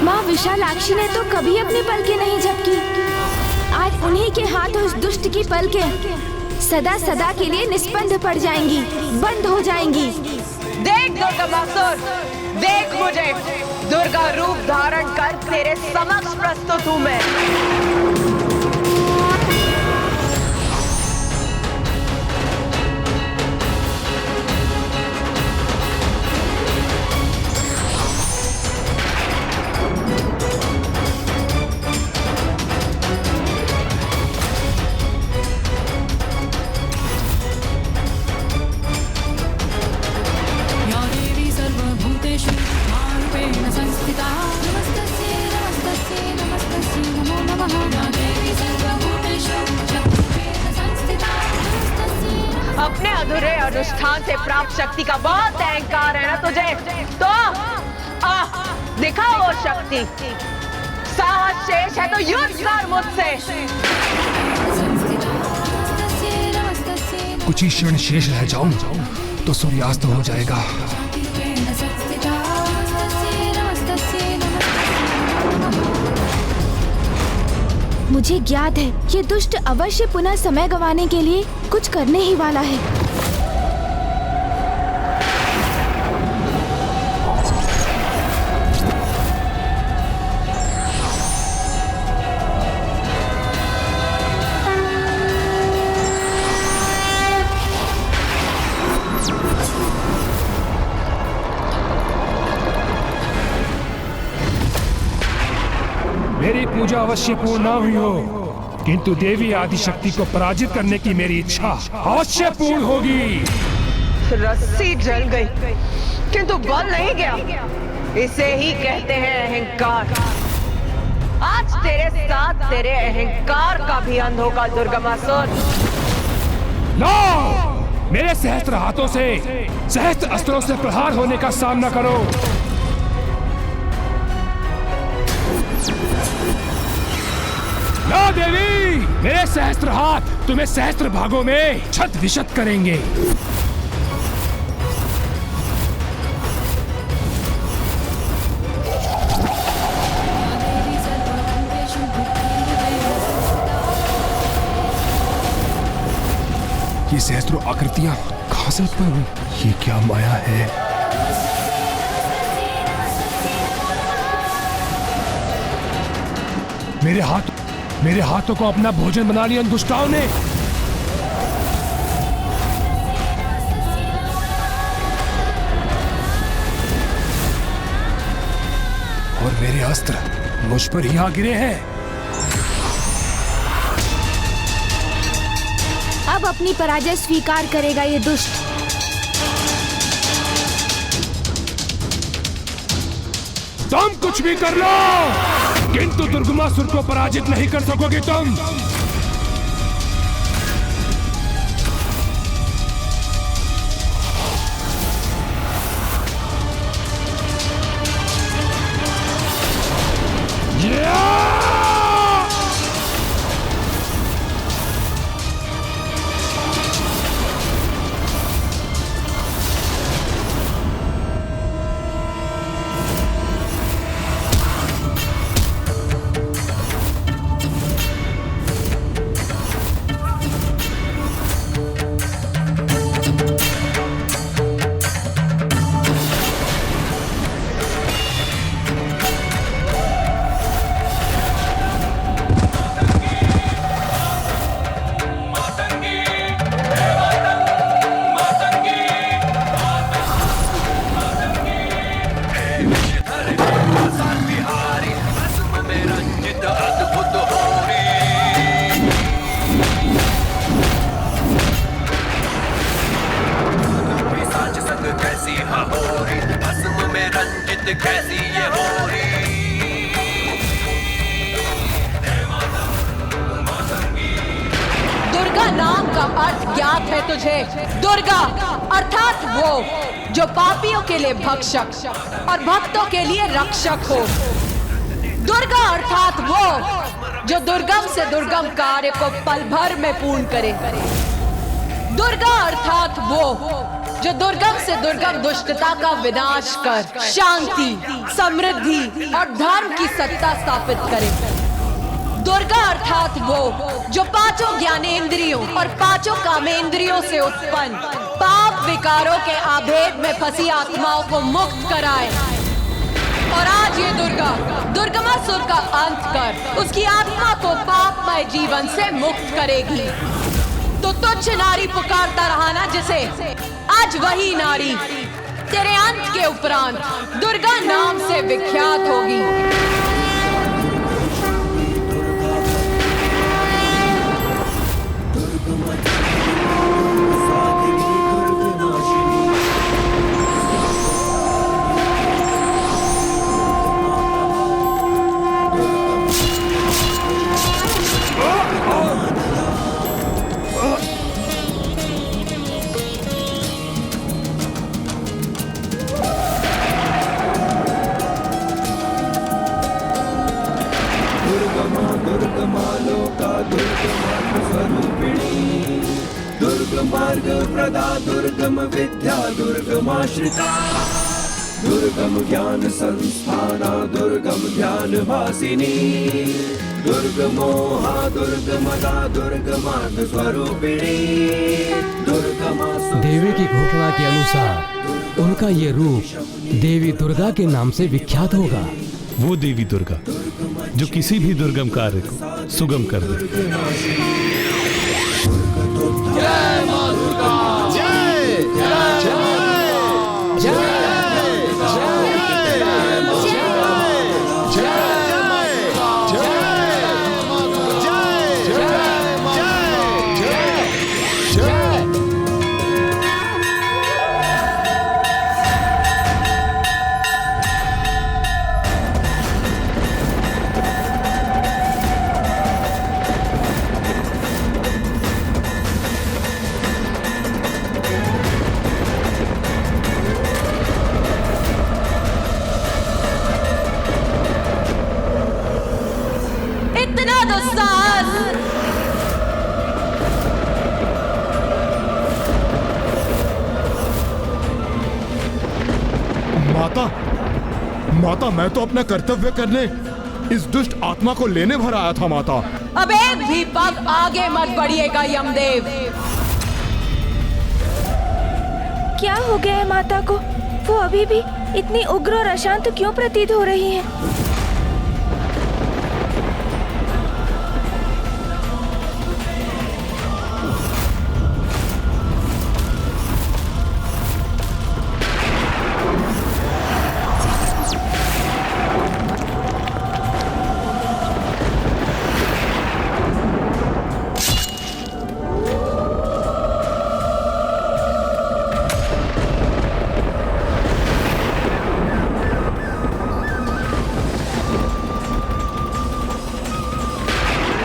माँ विशालाक्षी ने तो कभी अपनी पलकें नहीं झपकी। आज उन्हीं के हाथों उस दुष्ट की पलकें सदा सदा के लिए निष्पन्द पड़ जाएंगी, बंद हो जाएंगी। देख दुर्गमासुर, देख मुझे दुर्गा रूप धारण कर तेरे समक्ष प्रस्तुत हूँ मैं। अपने अधूरे अनुष्ठान से प्राप्त शक्ति का बहुत अहंकार है ना तुझे, तो दिखाओ वो शक्ति। साहस शेष है तो युद्ध कर मुझसे। कुछ ही क्षण शेष रह जाऊं तो सूर्यास्त हो जाएगा। मुझे ज्ञात है ये दुष्ट अवश्य पुनः समय गंवाने के लिए कुछ करने ही वाला है। मेरी पूजा अवश्य पूर्ण न हुई हो, किंतु देवी आदिशक्ति को पराजित करने की मेरी इच्छा अवश्य पूर्ण होगी। रस्सी जल गई किंतु बल नहीं गया। इसे ही कहते हैं अहंकार। आज तेरे साथ तेरे अहंकार का भी अंत होगा दुर्गमासुर। लो, मेरे सहस्त्र हाथों से सहस्त्र अस्त्रों से प्रहार होने का सामना करो। लो देवी, मेरे सहस्त्र हाथ तुम्हें सहस्त्र भागों में छत विशत करेंगे। ये सहस्त्रों आकृतियां कहां से उत्पन्न हुई? ये क्या माया है? मेरे हाथों को अपना भोजन बना लिया इन दुष्टाओं ने। और मेरे अस्त्र मुझ पर ही आ गिरे हैं। अब अपनी पराजय स्वीकार करेगा ये दुष्ट। तुम कुछ भी कर लो, किंतु दुर्गमासुर को पराजित नहीं कर सकोगे तुम। कैसी ये हो रही। दुर्गा नाम का अर्थ ज्ञात है तुझे? दुर्गा अर्थात वो जो पापियों के लिए भक्षक और भक्तों के लिए रक्षक हो। दुर्गा अर्थात वो जो दुर्गम से दुर्गम कार्य को पल भर में पूर्ण करे। दुर्गा अर्थात वो जो दुर्गम से दुर्गम दुष्टता का विनाश कर शांति, समृद्धि और धर्म की सत्ता स्थापित करे। दुर्गा अर्थात वो जो पांचों ज्ञानेंद्रियों और पांचों कामेंद्रियों से उत्पन्न पाप विकारों के आभेद में फंसी आत्माओं को मुक्त कराए। और आज ये दुर्गा दुर्गमासुर का अंत कर उसकी आत्मा को पापमय जीवन से मुक्त करेगी। तो तुच्छ नारी पुकारता रहा ना जिसे, आज वही नारी तेरे अंत के उपरांत दुर्गा नाम से विख्यात होगी। मार्ग प्रदा दुर्गम विद्या दुर्गमाश्रिता। दुर्गम ज्ञान संस्थाना दुर्गम ध्यान वासिनी। दुर्गमोहा दुर्गमदा दुर्गमार्ग स्वरूपिणी। देवी की घोषणा के अनुसार उनका ये रूप देवी दुर्गा के नाम से विख्यात होगा। वो देवी दुर्गा जो किसी भी दुर्गम कार्य को सुगम कर दे। जय मां दुर्गा, जय जय जय माता, माता मैं तो अपना कर्तव्य करने इस दुष्ट आत्मा को लेने भर आया था माता। अब एक भी पग आगे मत बढ़िएगा यमदेव। क्या हो गया है माता को? वो अभी भी इतनी उग्र और अशांत क्यों प्रतीत हो रही है?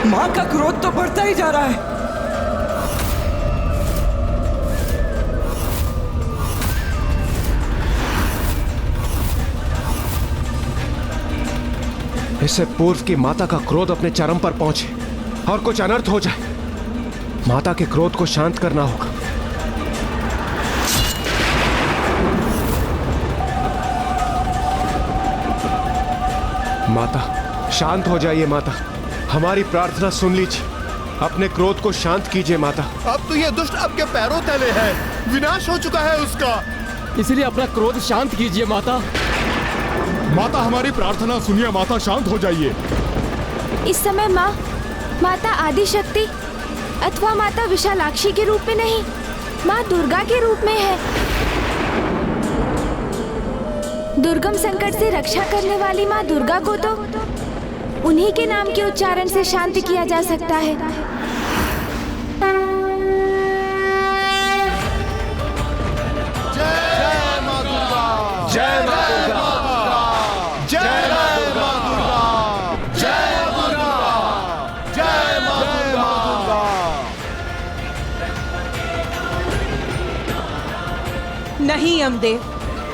माँ का क्रोध तो बढ़ता ही जा रहा है। इससे पूर्व की माता का क्रोध अपने चरम पर पहुंचे और कुछ अनर्थ हो जाए, माता के क्रोध को शांत करना होगा। माता, शांत हो जाइए माता, हमारी प्रार्थना सुन लीजिए, अपने क्रोध को शांत कीजिए माता। अब तो ये दुष्ट आपके पैरों तले है, विनाश हो चुका है उसका, इसलिए अपना क्रोध शांत कीजिए माता। माता हमारी प्रार्थना सुनिए माता, शांत हो जाइए। इस समय माँ माता आदिशक्ति अथवा माता विशालाक्षी के रूप में नहीं, माँ दुर्गा के रूप में है। दुर्गम संकट से रक्षा करने वाली माँ दुर्गा को तो उन्हीं के नाम के उच्चारण से शांत किया जा सकता है। जय माँ दुर्गा, जय माँ दुर्गा, जय माँ दुर्गा, जय माँ दुर्गा, जय माँ दुर्गा। नहीं यमदेव,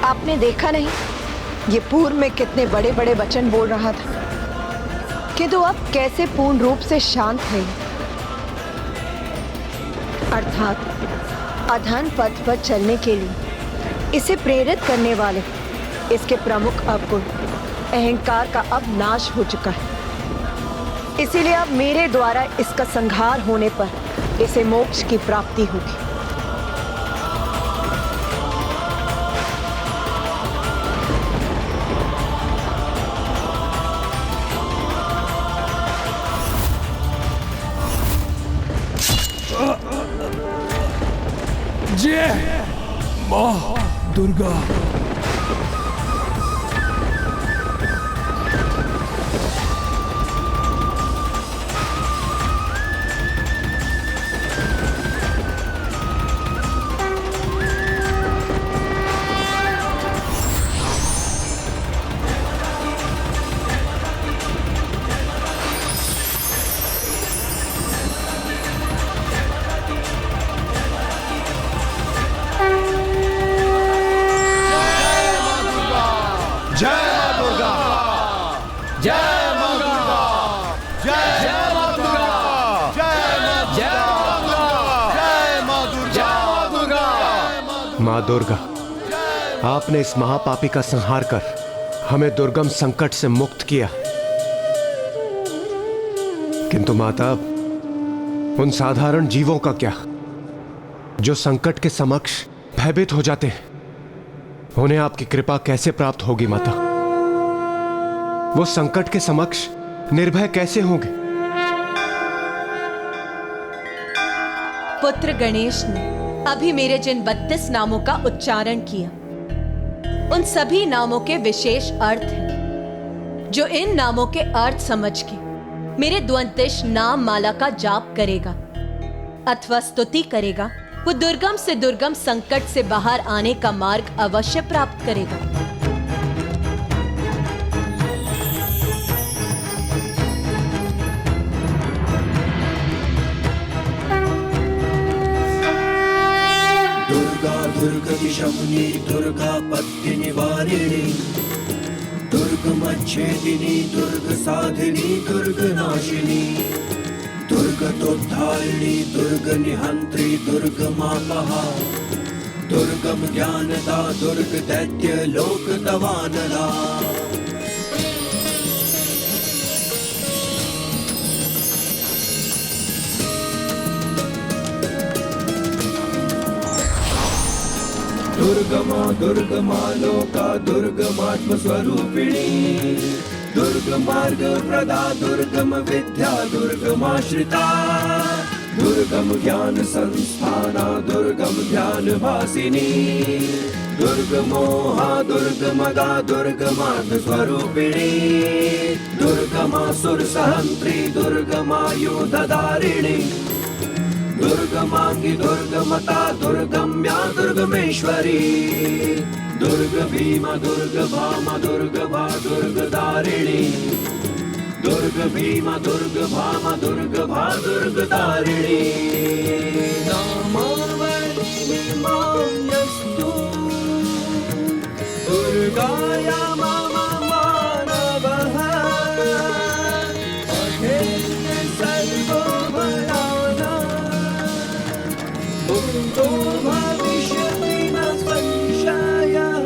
आपने देखा नहीं ये पूर्व में कितने बड़े बड़े वचन बोल रहा था, किंतु अब कैसे पूर्ण रूप से शांत है। अर्थात अधर्म पथ पर चलने के लिए इसे प्रेरित करने वाले इसके प्रमुख अवगुण अहंकार का अब नाश हो चुका है। इसीलिए अब मेरे द्वारा इसका संहार होने पर इसे मोक्ष की प्राप्ति होगी। जय माँ दुर्गा। माँ दुर्गा, आपने इस महापापी का संहार कर हमें दुर्गम संकट से मुक्त किया, किंतु माता उन साधारण जीवों का क्या जो संकट के समक्ष भयभीत हो जाते हैं, उन्हें आपकी कृपा कैसे प्राप्त होगी माता? वो संकट के समक्ष निर्भय कैसे होंगे? पुत्र गणेश ने अभी मेरे जिन 32 नामों का उच्चारण किया, उन सभी नामों के विशेष अर्थ हैं। जो इन नामों के अर्थ समझ के मेरे द्वंद्विश नाम माला का जाप करेगा अथवा स्तुति करेगा, वो दुर्गम से दुर्गम संकट से बाहर आने का मार्ग अवश्य प्राप्त करेगा। दुर्गति शमनी दुर्गा पत्ति निवारिणी दुर्गमच्छेदिनी दुर्ग साधिनी दुर्ग नाशिनी दुर्गतोद्धारिणी दुर्ग निहंत्री दुर्ग मापहा दुर्गम ज्ञानदा दुर्ग दैत्य लोक दवानला दुर्गमा दुर्गमा लोका दुर्गमात्म स्वरूपिणी दुर्ग मार्ग प्रदा दुर्गम विद्या दुर्गमाश्रिता दुर्गम ज्ञान संस्थाना दुर्गम ध्यान भासिनी दुर्गमोहा दुर्गमदा दुर्गमार्ग स्वरूपिणी दुर्गमासुर सहंत्री दुर्गमायुधधारिणी दुर्गमांगी दुर्गमता दुर्गम्या दुर्गमेश्वरी दुर्ग भीमा दुर्ग भामा दुर्ग भा दुर्गदारिणी दुर्ग भीमा दुर्ग भामा दुर्ग भा दुर्गदारिणी नामावली माम्यस्तु दुर्गाया मम मानवः अहेय सर्वभयाना मुक्तो भविष्यति न संशयः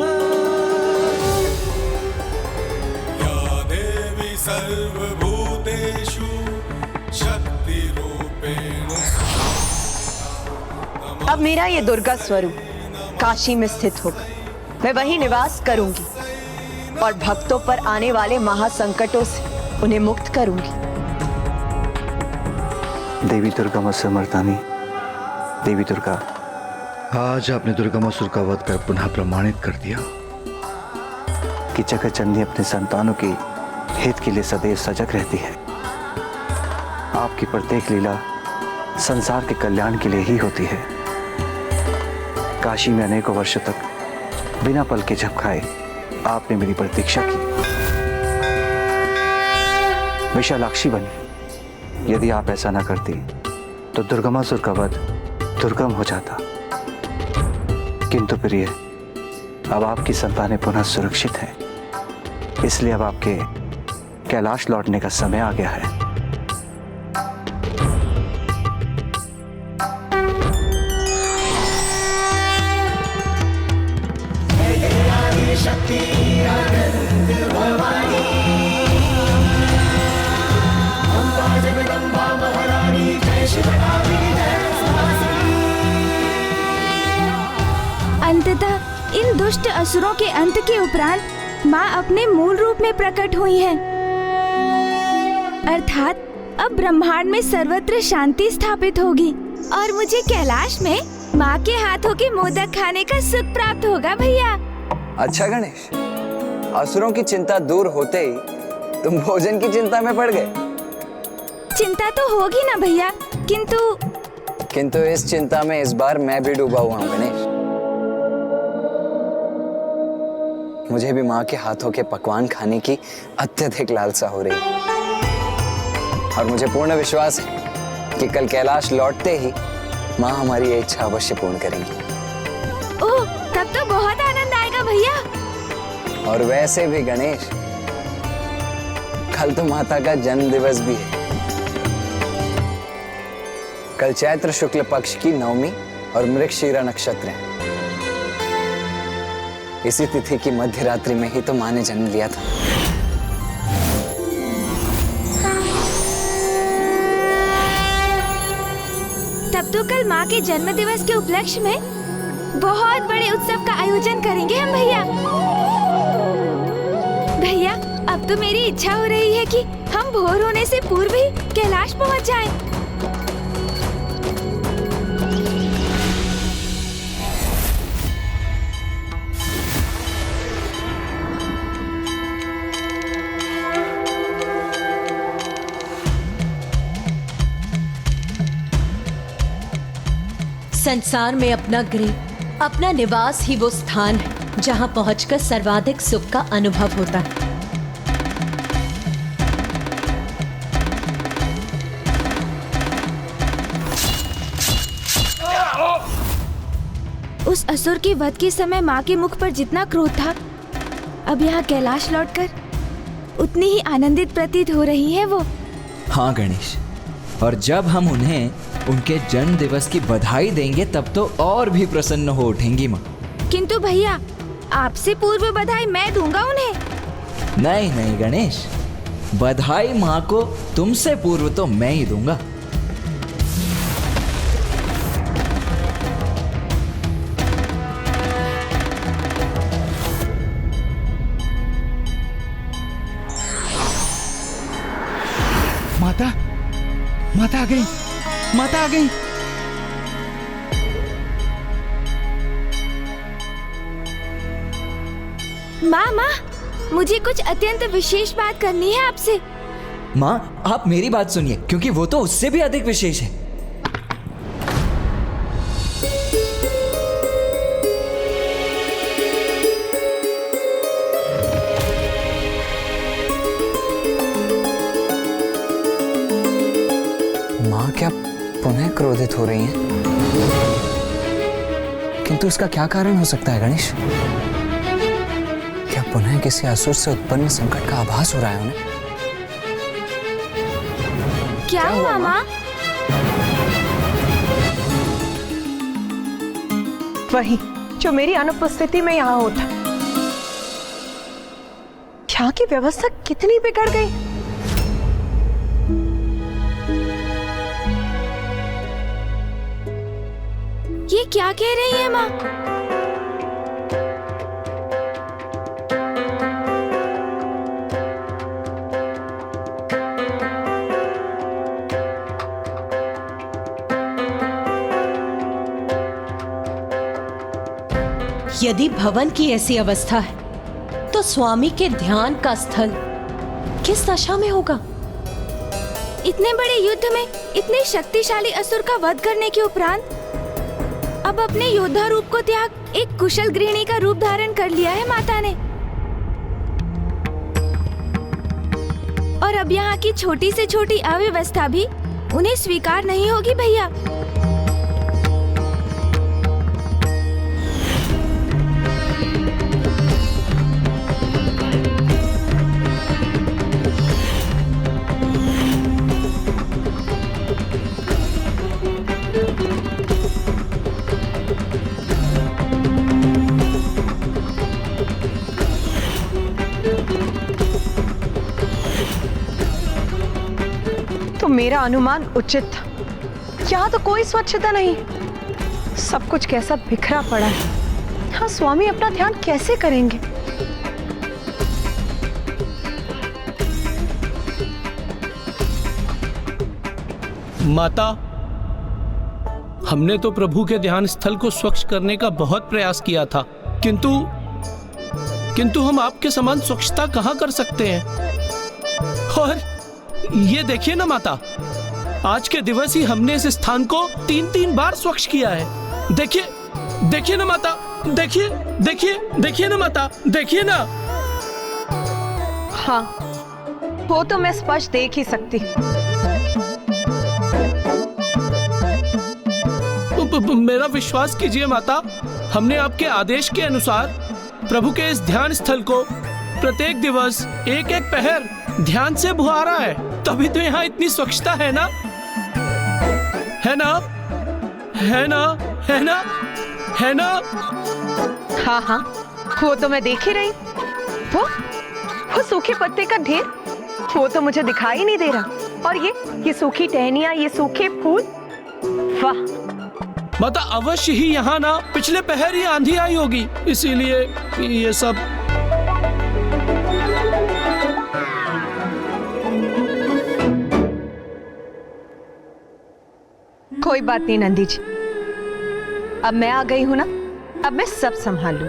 या देवी सर्वभूतेषु शक्तिरूपेण अब मेरा ये दुर्गा स्वरूप काशी में स्थित होगा। मैं वहीं निवास करूंगी और भक्तों पर आने वाले महासंकटों से उन्हें मुक्त करूंगी। देवी दुर्गा मर्दानी, देवी दुर्गा, आज आपने दुर्गमासुर का वध कर पुनः प्रमाणित कर दिया कि जगत जननी अपने संतानों की हित के लिए सदैव सजग रहती है। आपकी प्रत्येक लीला संसार के कल्याण के लिए ही होती है। काशी में अनेकों वर्षों तक बिना पल के झपकाए आपने मेरी प्रतीक्षा की, विशालाक्षी बनी। यदि आप ऐसा न करती तो दुर्गमासुर का वध दुर्गम हो जाता। किंतु प्रिय, अब आपकी संतानें पुनः सुरक्षित हैं, इसलिए अब आपके कैलाश लौटने का समय आ गया है। अंततः इन दुष्ट असुरों के अंत के उपरांत माँ अपने मूल रूप में प्रकट हुई हैं। अर्थात अब ब्रह्मांड में सर्वत्र शांति स्थापित होगी और मुझे कैलाश में माँ के हाथों के मोदक खाने का सुख प्राप्त होगा भैया। अच्छा गणेश, असुरों की चिंता दूर होते ही तुम भोजन की चिंता में पड़ गए। चिंता तो होगी ना भैया, किंतु इस चिंता में इस बार मैं भी डूबा हुआ हूँ गणेश। मुझे भी माँ के हाथों के पकवान खाने की अत्यधिक लालसा हो रही है और मुझे पूर्ण विश्वास है कि कल कैलाश लौटते ही माँ हमारी ये इच्छा अवश्य पूर्ण करेंगी। ओह, तब तो बहुत आनंद आएगा भैया। और वैसे भी गणेश, कल तो माता का जन्म दिवस भी है। कल चैत्र शुक्ल पक्ष की नवमी और मृगशीरा नक्षत्र है। इसी तिथि की मध्य रात्रि में ही तो माँ ने जन्म लिया था। तब तो कल माँ के जन्म दिवस के उपलक्ष्य में बहुत बड़े उत्सव का आयोजन करेंगे हम भैया। भैया, अब तो मेरी इच्छा हो रही है कि हम भोर होने से पूर्व ही कैलाश पहुँच जाएं। संसार में अपना गृह, अपना निवास ही वो स्थान है जहां पहुंचकर सर्वाधिक सुख का अनुभव होता है। उस असुर के वध के समय माँ के मुख पर जितना क्रोध था, अब यहाँ कैलाश लौटकर उतनी ही आनंदित प्रतीत हो रही है वो। हाँ गणेश, और जब हम उन्हें उनके जन्म दिवस की बधाई देंगे तब तो और भी प्रसन्न हो उठेंगी माँ। किंतु भैया, आपसे पूर्व बधाई मैं दूंगा उन्हें। नहीं नहीं गणेश, बधाई माँ को तुमसे पूर्व तो मैं ही दूंगा। माता, माता आ गई, माता आ गई। माँ, मुझे कुछ अत्यंत विशेष बात करनी है आपसे। माँ, आप मेरी बात सुनिए, क्योंकि वो तो उससे भी अधिक विशेष है। माँ क्या पुनः क्रोधित हो रही हैं? किंतु इसका क्या कारण हो सकता है गणेश? क्या पुनः किसी असुर से उत्पन्न संकट का आभास हो रहा है उन्हें? क्या हुआ माँ? वही जो मेरी अनुपस्थिति में यहाँ होता। यहाँ की व्यवस्था कितनी बिगड़ गई। ये क्या कह रही है माँ? यदि भवन की ऐसी अवस्था है तो स्वामी के ध्यान का स्थल किस दशा में होगा? इतने बड़े युद्ध में इतने शक्तिशाली असुर का वध करने के उपरांत अब अपने योद्धा रूप को त्याग एक कुशल गृहिणी का रूप धारण कर लिया है माता ने। और अब यहाँ की छोटी से छोटी अव्यवस्था भी उन्हें स्वीकार नहीं होगी भैया। मेरा अनुमान उचित था। यहाँ तो कोई स्वच्छता नहीं, सब कुछ कैसा बिखरा पड़ा है। हाँ, स्वामी अपना ध्यान कैसे करेंगे? माता, हमने तो प्रभु के ध्यान स्थल को स्वच्छ करने का बहुत प्रयास किया था, किंतु हम आपके समान स्वच्छता कहाँ कर सकते हैं। और ये देखिए ना माता, आज के दिवस ही हमने इस स्थान को 3-3 बार स्वच्छ किया है। देखिए ना माता, देखिए ना माता, देखिए ना। हाँ, वो तो मैं स्पष्ट देख ही सकती। मेरा विश्वास कीजिए माता, हमने आपके आदेश के अनुसार प्रभु के इस ध्यान स्थल को प्रत्येक दिवस एक-एक पहर ध्यान से बुहारा है, तभी तो यहाँ इतनी स्वच्छता है ना, है ना, है ना, है ना, है ना। हाँ हाँ, वो तो मैं देख ही रही। वो सूखे पत्ते का ढेर, वो तो मुझे दिखाई नहीं दे रहा। और ये सूखी टहनियां, ये सूखे फूल, वाह। माता, अवश्य ही यहाँ ना पिछले पहर ही आंधी आई होगी, इसीलिए ये सब। कोई बात नहीं नंदी जी, अब मैं आ गई हूं ना, अब मैं सब संभाल लूं।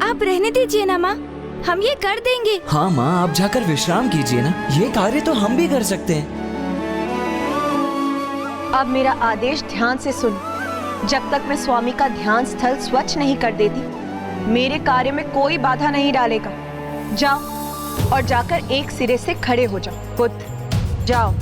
आप रहने दीजिए ना माँ, हम ये कर देंगे। हाँ माँ, आप जाकर विश्राम कीजिए ना, ये कार्य तो हम भी कर सकते हैं। अब मेरा आदेश ध्यान से सुन। जब तक मैं स्वामी का ध्यान स्थल स्वच्छ नहीं कर देती, मेरे कार्य में कोई बाधा नहीं डालेगा। जाओ और जाकर एक सिरे से खड़े हो जाओ। पुत्र, जाओ।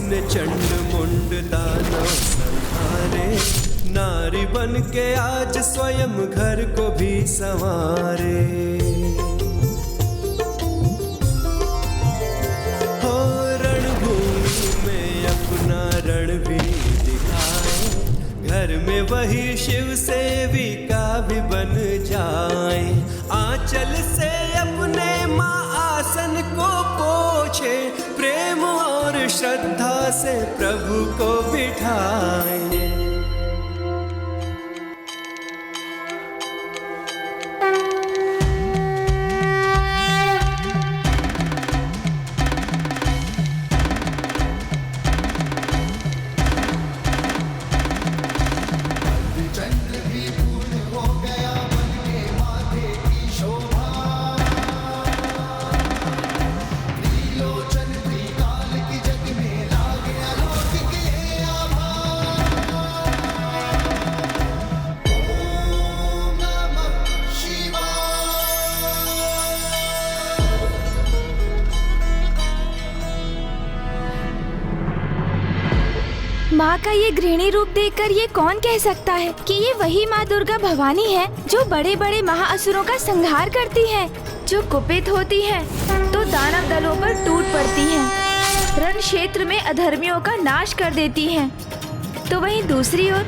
जिसने चंड मुंड दानव संहारे, नारी बन के आज स्वयं घर को भी संवारे। हो रणभूमि में अपना रण भी दिखाए, घर में वही शिव सेविका भी बन जाए। आंचल से अपने माँ आसन को पोछे, प्रेम और श्रद्धा से प्रभु को बिठाए। माँ का ये गृहिणी रूप देखकर ये कौन कह सकता है कि ये वही माँ दुर्गा भवानी है जो बड़े बड़े महाअसुरों का संहार करती है, जो कुपित होती है तो दानव दलों पर टूट पड़ती है, रण क्षेत्र में अधर्मियों का नाश कर देती है, तो वहीं दूसरी ओर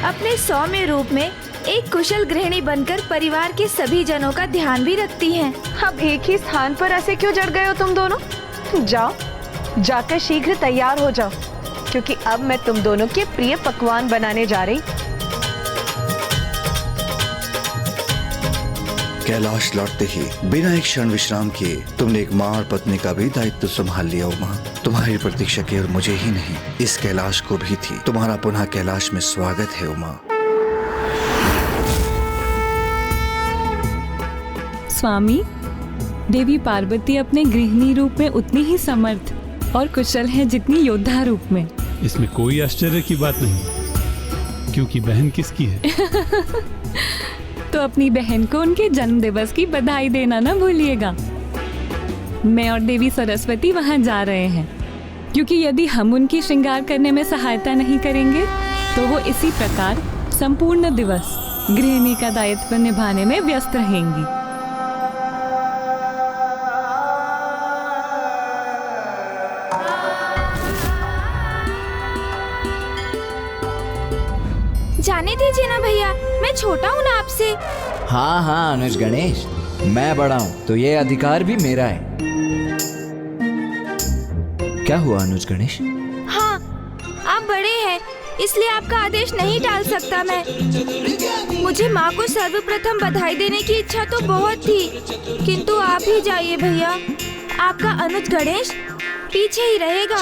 अपने सौम्य रूप में एक कुशल गृहिणी बनकर परिवार के सभी जनों का ध्यान भी रखती है। अब एक ही स्थान पर ऐसे क्यों जड़ गए हो तुम दोनों? जाओ, जाकर शीघ्र तैयार हो जाओ, क्योंकि अब मैं तुम दोनों के प्रिय पकवान बनाने जा रही। कैलाश लौटते ही बिना एक क्षण विश्राम किए तुमने एक माँ और पत्नी का भी दायित्व संभाल लिया उमा। तुम्हारी प्रतीक्षा केवल मुझे ही नहीं, इस कैलाश को भी थी। तुम्हारा पुनः कैलाश में स्वागत है उमा। स्वामी, देवी पार्वती अपने गृहिणी रूप में उतनी ही समर्थ और कुशल है जितनी योद्धा रूप में। इसमें कोई आश्चर्य की बात नहीं, क्योंकि बहन किसकी है? तो अपनी बहन को उनके जन्म दिवस की बधाई देना ना भूलिएगा। मैं और देवी सरस्वती वहां जा रहे हैं, क्योंकि यदि हम उनकी श्रृंगार करने में सहायता नहीं करेंगे तो वो इसी प्रकार संपूर्ण दिवस गृहिणी का दायित्व निभाने में व्यस्त रहेंगी। जाने दीजिए ना भैया, मैं छोटा हूँ ना आपसे। हाँ हाँ अनुज गणेश, मैं बड़ा हूँ तो ये अधिकार भी मेरा है। क्या हुआ अनुज गणेश? हाँ, आप बड़े हैं, इसलिए आपका आदेश नहीं टाल सकता मैं। मुझे माँ को सर्वप्रथम बधाई देने की इच्छा तो बहुत थी, किंतु आप ही जाइए भैया। आपका अनुज गणेश पीछे ही रहेगा।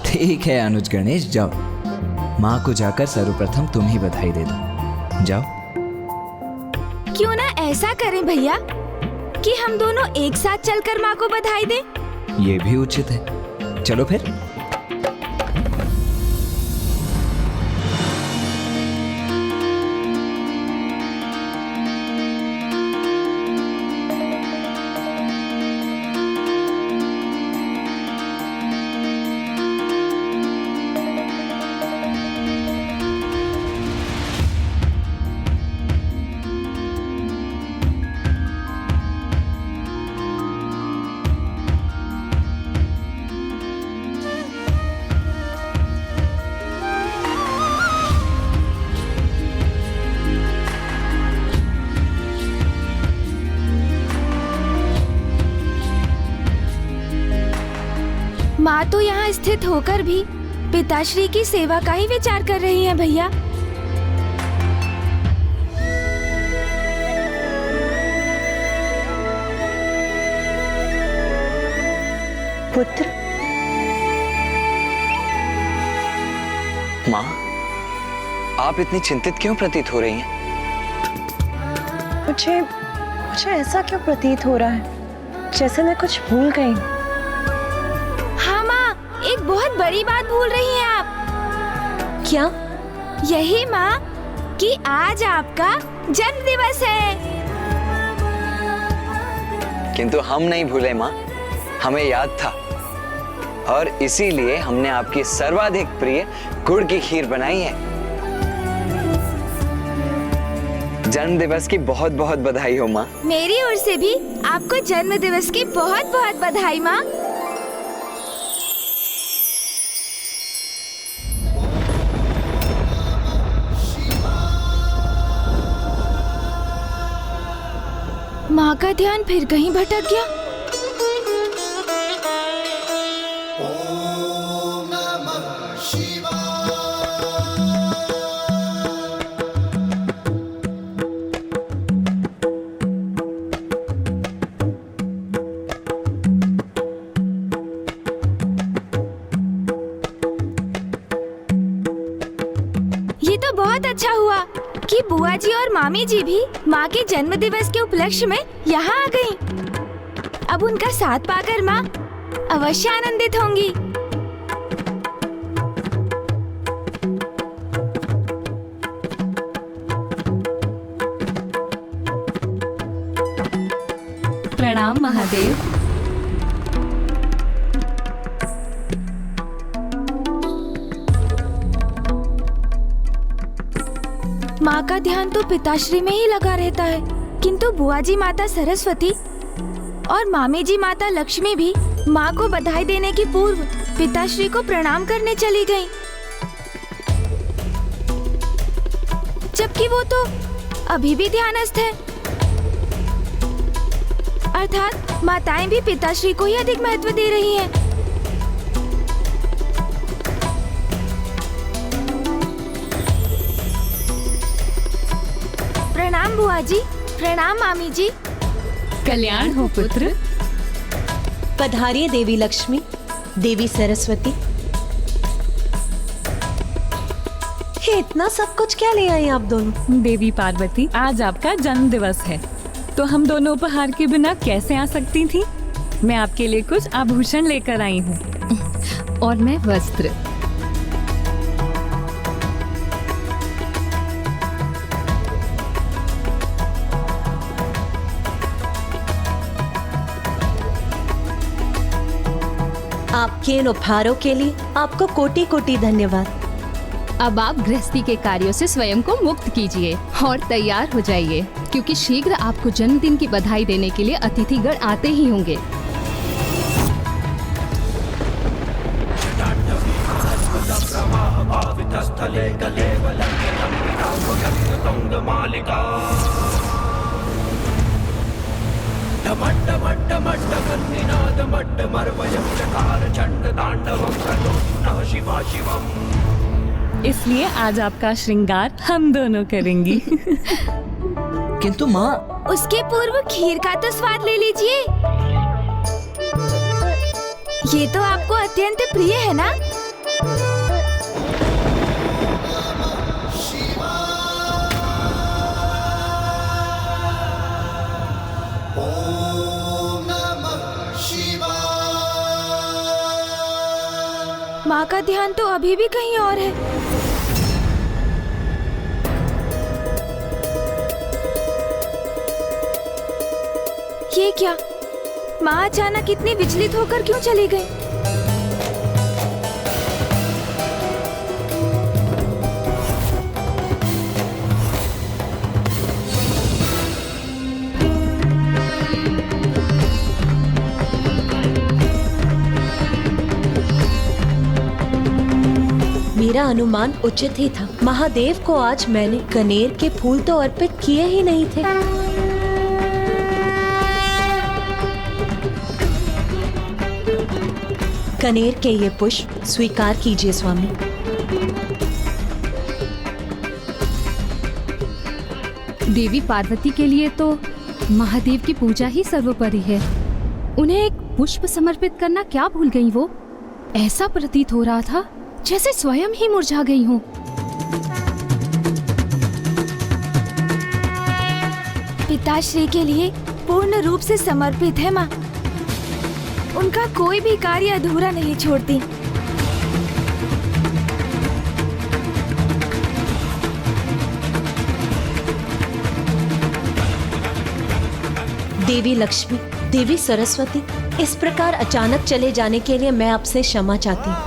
ठीक है अनुज गणेश, जाओ। माँ को जाकर सर्वप्रथम तुम ही बधाई दे दो, जाओ। क्यों ना ऐसा करें भैया कि हम दोनों एक साथ चलकर माँ को बधाई दें? ये भी उचित है, चलो फिर। माँ तो यहाँ स्थित होकर भी पिताश्री की सेवा का ही विचार कर रही हैं भैया। पुत्र, माँ, आप इतनी चिंतित क्यों प्रतीत हो रही हैं? मुझे ऐसा क्यों प्रतीत हो रहा है जैसे मैं कुछ भूल गई। हाँ माँ, एक बहुत बड़ी बात भूल रही हैं आप। क्या? यही माँ कि आज आपका जन्म दिवस है। किंतु हम नहीं भूले माँ, हमें याद था। और इसीलिए हमने आपकी सर्वाधिक प्रिय गुड़ की खीर बनाई है। जन्म दिवस की बहुत बहुत बधाई हो माँ। मेरी ओर से भी आपको जन्म दिवस की बहुत बहुत बधाई माँ। माँ का ध्यान फिर कहीं भटक गया। ये तो बहुत अच्छा हुआ कि बुआ जी और मामी जी भी माँ के जन्म दिवस के उपलक्ष्य में यहाँ आ गईं। अब उनका साथ पाकर माँ अवश्य आनंदित होंगी। प्रणाम महादेव। माँ का ध्यान तो पिताश्री में ही लगा रहता है, किंतु बुआ जी माता सरस्वती और मामी जी माता लक्ष्मी भी माँ को बधाई देने की पूर्व पिताश्री को प्रणाम करने चली गईं। जबकि वो तो अभी भी ध्यानस्थ है। अर्थात माताएं भी पिताश्री को ही अधिक महत्व दे रही हैं। प्रणाम बुआ जी, प्रणाम मामी जी। कल्याण हो पुत्र। पधारिए देवी लक्ष्मी, देवी सरस्वती। ये इतना सब कुछ क्या ले आई आप दोनों? देवी पार्वती, आज आपका जन्म दिवस है, तो हम दोनों उपहार के बिना कैसे आ सकती थी? मैं आपके लिए कुछ आभूषण लेकर आई हूँ और मैं वस्त्र। आपके इन उपहारों के लिए आपको कोटि कोटि धन्यवाद। अब आप गृहस्थी के कार्यों से स्वयं को मुक्त कीजिए और तैयार हो जाइए, क्योंकि शीघ्र आपको जन्मदिन की बधाई देने के लिए अतिथिगण आते ही होंगे। इसलिए आज आपका श्रृंगार हम दोनों करेंगी। किंतु माँ, उसके पूर्व खीर का तो स्वाद ले लीजिए। ये तो आपको अत्यंत प्रिय है ना? माँ का ध्यान तो अभी भी कहीं और है। ये क्या? माँ अचानक इतनी विचलित होकर क्यों चली गई? मेरा अनुमान उचित ही था। महादेव को आज मैंने कनेर के फूल तो अर्पित किए ही नहीं थे। कनेर के ये पुष्प स्वीकार कीजिए स्वामी। देवी पार्वती के लिए तो महादेव की पूजा ही सर्वोपरि है। उन्हें एक पुष्प समर्पित करना क्या भूल गई वो? ऐसा प्रतीत हो रहा था जैसे स्वयं ही मुरझा गई हूँ। पिताश्री के लिए पूर्ण रूप से समर्पित है माँ। उनका कोई भी कार्य अधूरा नहीं छोड़ती। देवी लक्ष्मी, देवी सरस्वती, इस प्रकार अचानक चले जाने के लिए मैं आपसे क्षमा चाहती हूँ।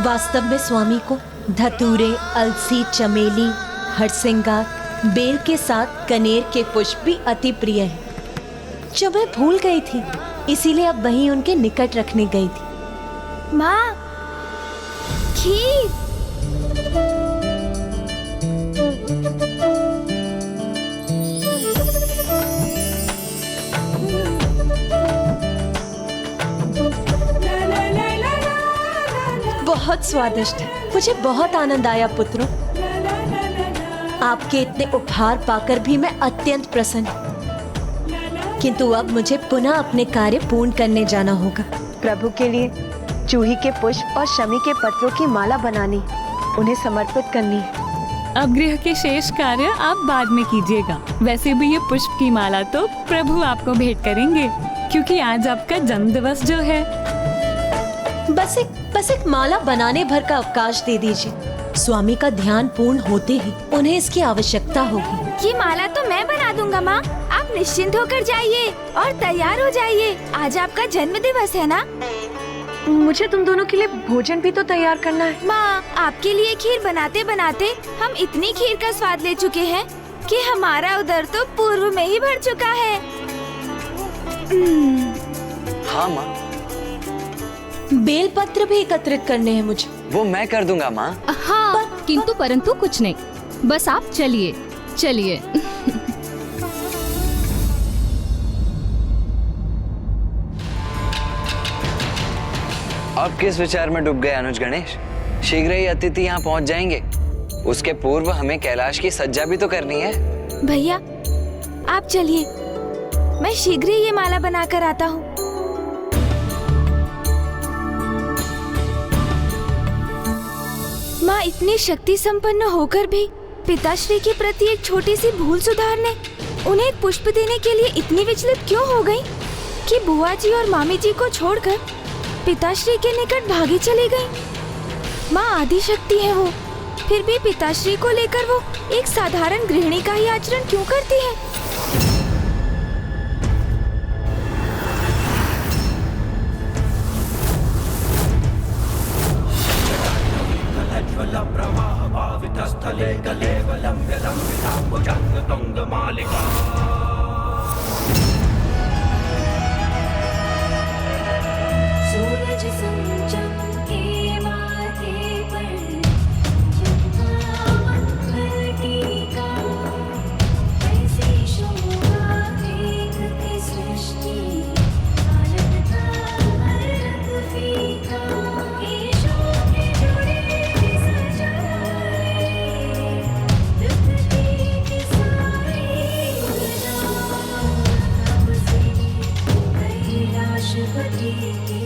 वास्तव में स्वामी को धतूरे, अलसी, चमेली, हरसिंगार, बेल के साथ कनेर के पुष्प भी अति प्रिय है, जो मैं भूल गई थी, इसीलिए अब वहीं उनके निकट रखने गई थी। माँ, खीर। बहुत स्वादिष्ट है। मुझे बहुत आनंद आया पुत्रों। आपके इतने उपहार पाकर भी मैं अत्यंत प्रसन्न हूँ। किंतु अब मुझे पुनः अपने कार्य पूर्ण करने जाना होगा। प्रभु के लिए चूही के पुष्प और शमी के पत्रों की माला बनानी, उन्हें समर्पित करनी है। अब गृह के शेष कार्य आप बाद में कीजिएगा। वैसे भी ये पुष्प की माला तो प्रभु आपको भेंट करेंगे, क्योंकि आज आपका जन्मदिवस जो है। बस एक माला बनाने भर का अवकाश दे दीजिए। स्वामी का ध्यान पूर्ण होते ही उन्हें इसकी आवश्यकता होगी। ये माला तो मैं बना दूंगा माँ, आप निश्चिंत होकर जाइए और तैयार हो जाइए। आज आपका जन्म दिवस है ना? मुझे तुम दोनों के लिए भोजन भी तो तैयार करना है। माँ, आपके लिए खीर बनाते बनाते हम इतनी खीर का स्वाद ले चुके हैं कि हमारा उदर तो पूर्व में ही भर चुका है। हाँ माँ। बेलपत्र भी एकत्रित करने हैं मुझे। वो मैं कर दूंगा माँ। हाँ, किंतु परंतु कुछ नहीं, बस आप चलिए चलिए। अब किस विचार में डूब गए अनुज गणेश? शीघ्र ही अतिथि यहाँ पहुँच जाएंगे। उसके पूर्व हमें कैलाश की सज्जा भी तो करनी है। भैया, आप चलिए, मैं शीघ्र ही ये माला बनाकर आता हूँ। माँ इतनी शक्ति संपन्न होकर भी पिताश्री के प्रति एक छोटी सी भूल सुधारने, उन्हें एक पुष्प देने के लिए इतनी विचलित क्यों हो गई कि बुआ जी और मामी जी को छोड़कर पिताश्री के निकट भागी चली गई। माँ आदि शक्ति है वो, फिर भी पिताश्री को लेकर वो एक साधारण गृहिणी का ही आचरण क्यों करती है? सूरज चमके माथे पर, टीका ऐसी शोभा देख के सृष्टि आनंद का रंग फीका। ईशों के जुड़े सजाए, पृथ्वी की सारी उलझाए, तब से कैलाशपति की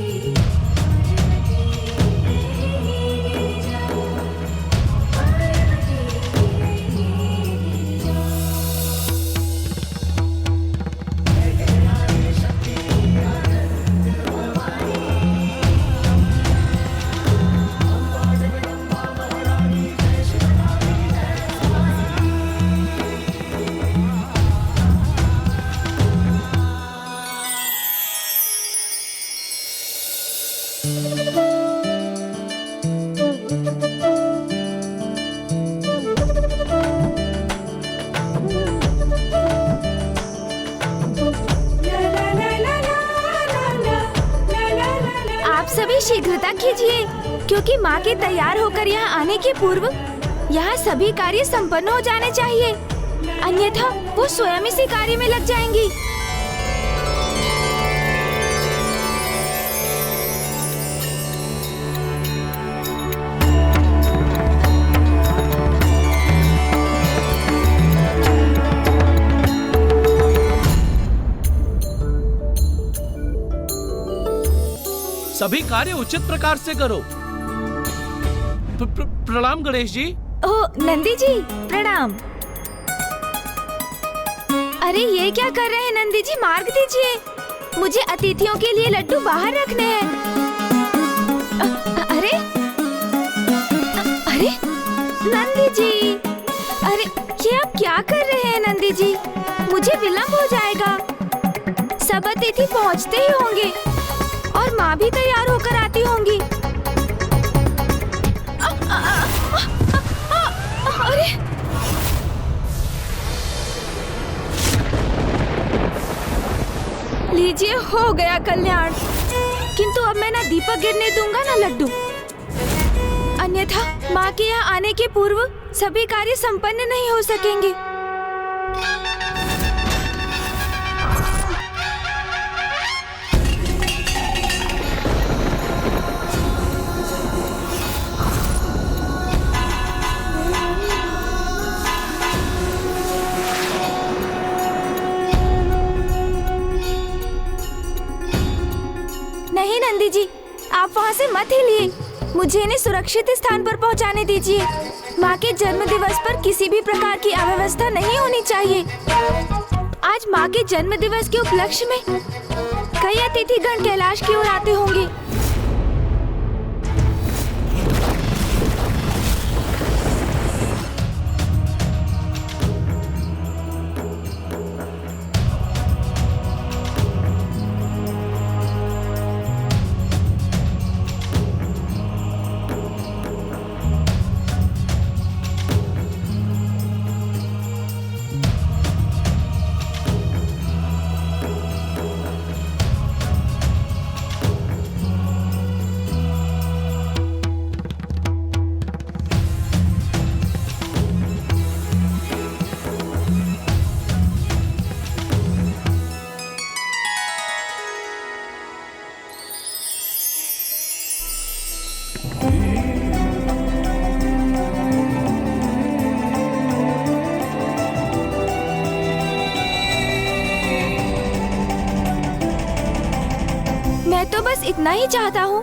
शीघ्रता कीजिए, क्योंकि माँ के तैयार होकर यहाँ आने के पूर्व यहाँ सभी कार्य संपन्न हो जाने चाहिए, अन्यथा वो स्वयं इसी कार्य में लग जाएंगी। सभी कार्य उचित प्रकार से करो। प्रणाम गणेश जी। ओह नंदी जी, प्रणाम। अरे ये क्या कर रहे हैं नंदी जी, मार्ग दीजिए, मुझे अतिथियों के लिए लड्डू बाहर रखने हैं। अरे अरे नंदी जी, अरे ये आप क्या कर रहे हैं नंदी जी, मुझे विलंब हो जाएगा। अब अतिथि पहुंचते ही होंगे और माँ भी तैयार होकर आती होंगी। अरे लीजिए, हो गया कल्याण। किंतु अब मैं ना दीपक गिरने दूंगा ना लड्डू, अन्यथा माँ के यहाँ आने के पूर्व सभी कार्य संपन्न नहीं हो सकेंगे। नहीं नंदी जी, आप वहाँ से मत हिलिए, मुझे इन्हें सुरक्षित स्थान पर पहुँचाने दीजिए। माँ के जन्म दिवस पर किसी भी प्रकार की अव्यवस्था नहीं होनी चाहिए। आज माँ के जन्म दिवस के उपलक्ष्य में कई अतिथिगण कैलाश की ओर आते होंगे। मैं तो बस इतना ही चाहता हूँ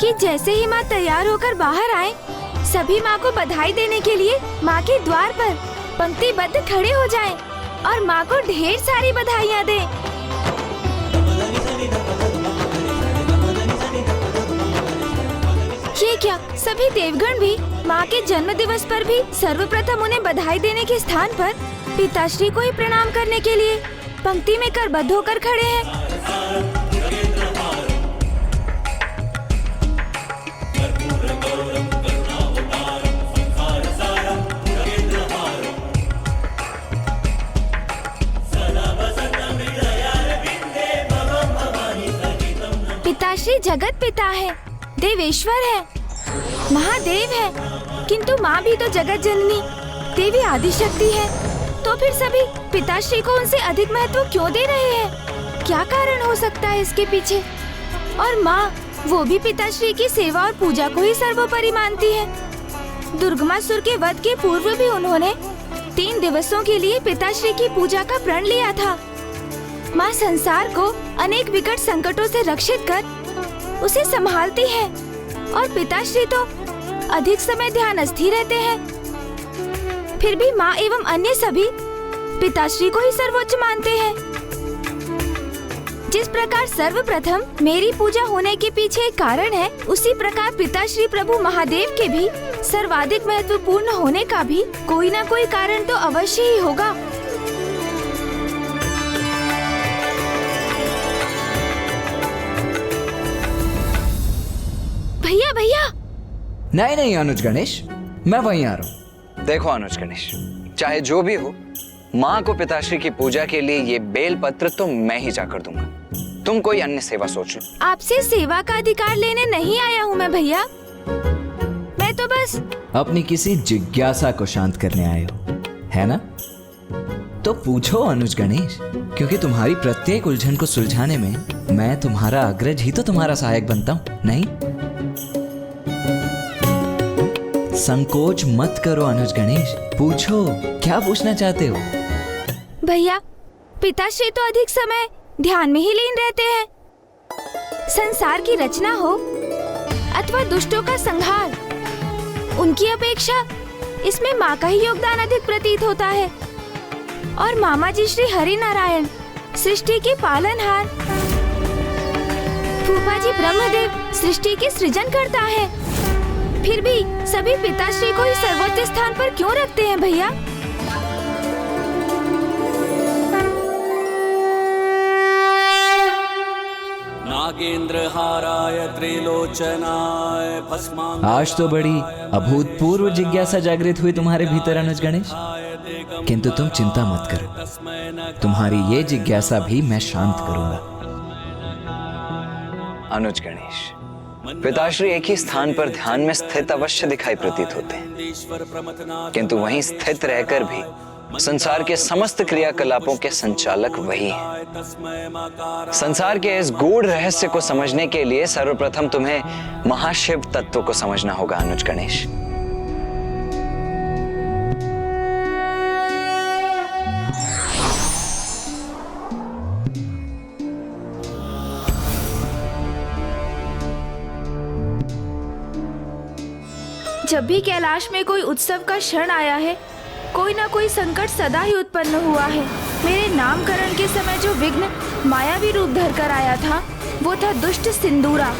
कि जैसे ही माँ तैयार होकर बाहर आए, सभी माँ को बधाई देने के लिए माँ के द्वार पर पंक्तिबद्ध खड़े हो जाएं और माँ को ढेर सारी बधाइयाँ दें। ये क्या, सभी देवगण भी माँ के जन्म दिवस पर भी सर्वप्रथम उन्हें बधाई देने के स्थान पर पिताश्री को ही प्रणाम करने के लिए पंक्ति में करबद्ध होकर खड़े हैं। पिताश्री जगत पिता है, देवेश्वर है, महादेव है, किंतु माँ भी तो जगत जननी देवी आदिशक्ति है। तो फिर सभी पिताश्री को उनसे अधिक महत्व क्यों दे रहे हैं? क्या कारण हो सकता है इसके पीछे? और माँ वो भी पिताश्री की सेवा और पूजा को ही सर्वोपरि मानती है। दुर्गमासुर के वध के पूर्व भी उन्होंने 3 दिवसों के लिए पिताश्री की पूजा का प्रण लिया था। माँ संसार को अनेक विकट संकटों से रक्षित कर उसे संभालती है और पिताश्री तो अधिक समय ध्यानस्थ ही रहते हैं। फिर भी माँ एवं अन्य सभी पिताश्री को ही सर्वोच्च मानते हैं। जिस प्रकार सर्वप्रथम मेरी पूजा होने के पीछे एक कारण है, उसी प्रकार पिताश्री प्रभु महादेव के भी सर्वाधिक महत्वपूर्ण होने का भी कोई ना कोई कारण तो अवश्य ही होगा। भैया भैया, नहीं नहीं अनुज गणेश, मैं वहीं आ रहा हूँ। देखो अनुज गणेश, चाहे जो भी हो, माँ को पिताश्री की पूजा के लिए ये बेल पत्र तो मैं ही जाकर दूंगा। तुम कोई अन्य सेवा सोच लो। आपसे सेवा का अधिकार लेने नहीं आया हूँ मैं भैया, मैं तो बस अपनी किसी जिज्ञासा को शांत करने आए हो, है ना? तो पूछो अनुज गणेश, क्योंकि तुम्हारी प्रत्येक उलझन को सुलझाने में मैं तुम्हारा अग्रज ही तो तुम्हारा सहायक बनता हूँ, नहीं? संकोच मत करो अनुज गणेश, पूछो, क्या पूछना चाहते हो? भैया, पिताश्री तो अधिक समय ध्यान में ही लीन रहते हैं। संसार की रचना हो अथवा दुष्टों का संहार, उनकी अपेक्षा इसमें माँ का ही योगदान अधिक प्रतीत होता है। और मामा जी श्री हरि नारायण, सृष्टि के पालनहार, फूफा जी ब्रह्मदेव सृष्टि के सृजन करता है। फिर भी सभी पिताश्री को ही सर्वोच्च स्थान पर क्यों रखते हैं भैया? नागेंद्रहाराय त्रिलोचनाय भस्मांग। आज तो बड़ी अभूतपूर्व जिज्ञासा जागृत हुई तुम्हारे भीतर अनुज गणेश, किंतु तुम चिंता मत करो, तुम्हारी ये जिज्ञासा भी मैं शांत करूंगा। अनुज गणेश, पिताश्री एक ही स्थान पर ध्यान में स्थित अवश्य दिखाई प्रतीत होते हैं, किंतु वहीं स्थित रहकर भी संसार के समस्त क्रियाकलापों के संचालक वही हैं। संसार के इस गूढ़ रहस्य को समझने के लिए सर्वप्रथम तुम्हें महाशिव तत्व को समझना होगा अनुज गणेश। जब भी कैलाश में कोई उत्सव का क्षण आया है, कोई ना कोई संकट सदा ही उत्पन्न हुआ है। मेरे नामकरण के समय जो विघ्न मायावी रूप धरकर आया था, वो था दुष्ट सिंदूरा।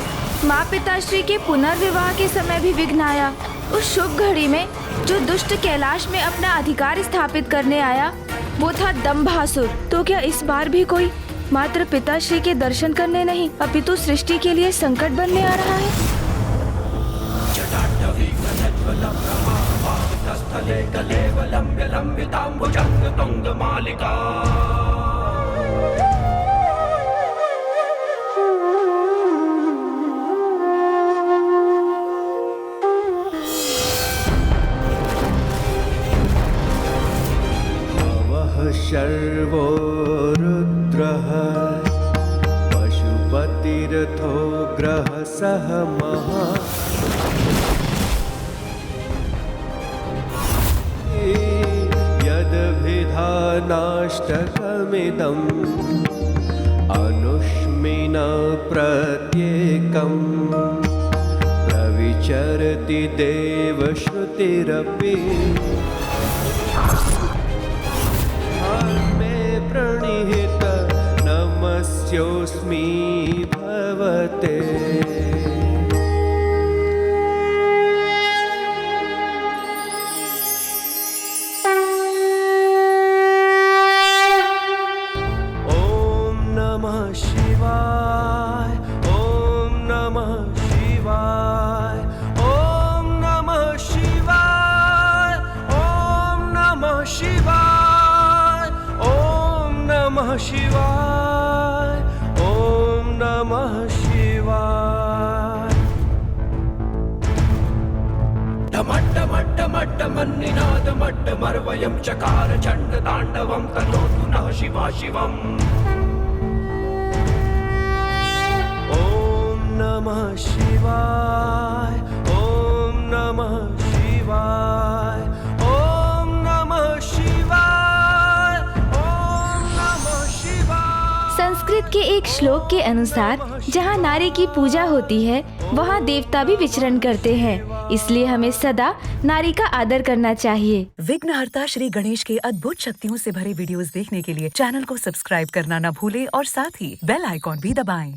माँ पिताश्री के पुनर्विवाह के समय भी विघ्न आया। उस शुभ घड़ी में जो दुष्ट कैलाश में अपना अधिकार स्थापित करने आया, वो था दंभासुर। तो क्या इस बार भी कोई मात्र पिताश्री के दर्शन करने नहीं, अपितु सृष्टि के लिए संकट बनने आ रहा है? वः शर्वो रुद्रः पशुपतिरथो ग्रहसः महा यदभिधानाष्टकमिदम् अनुष्मिना प्रत्येकम् प्रविचरति देवश्रुतिरपि मे प्रणिहित नमस्योऽस्मि भवते। शिवाय ओम नमः शिवाय। डमड्डमड्डमड्डमन्निनादमड्डमर्वयं चकार चण्डताण्डवं तनोतु नः शिवा शिवम्। ओम नमः शिवाय ओम नमः शिवाय ओम नमः शिवाय ओम नमः शिवाय। संस्कृत के एक श्लोक के अनुसार जहाँ नारी की पूजा होती है, वहाँ देवता भी विचरण करते हैं। इसलिए हमें सदा नारी का आदर करना चाहिए। विघ्नहर्ता श्री गणेश के अद्भुत शक्तियों से भरे वीडियोस देखने के लिए चैनल को सब्सक्राइब करना न भूलें और साथ ही बेल आइकॉन भी दबाएं।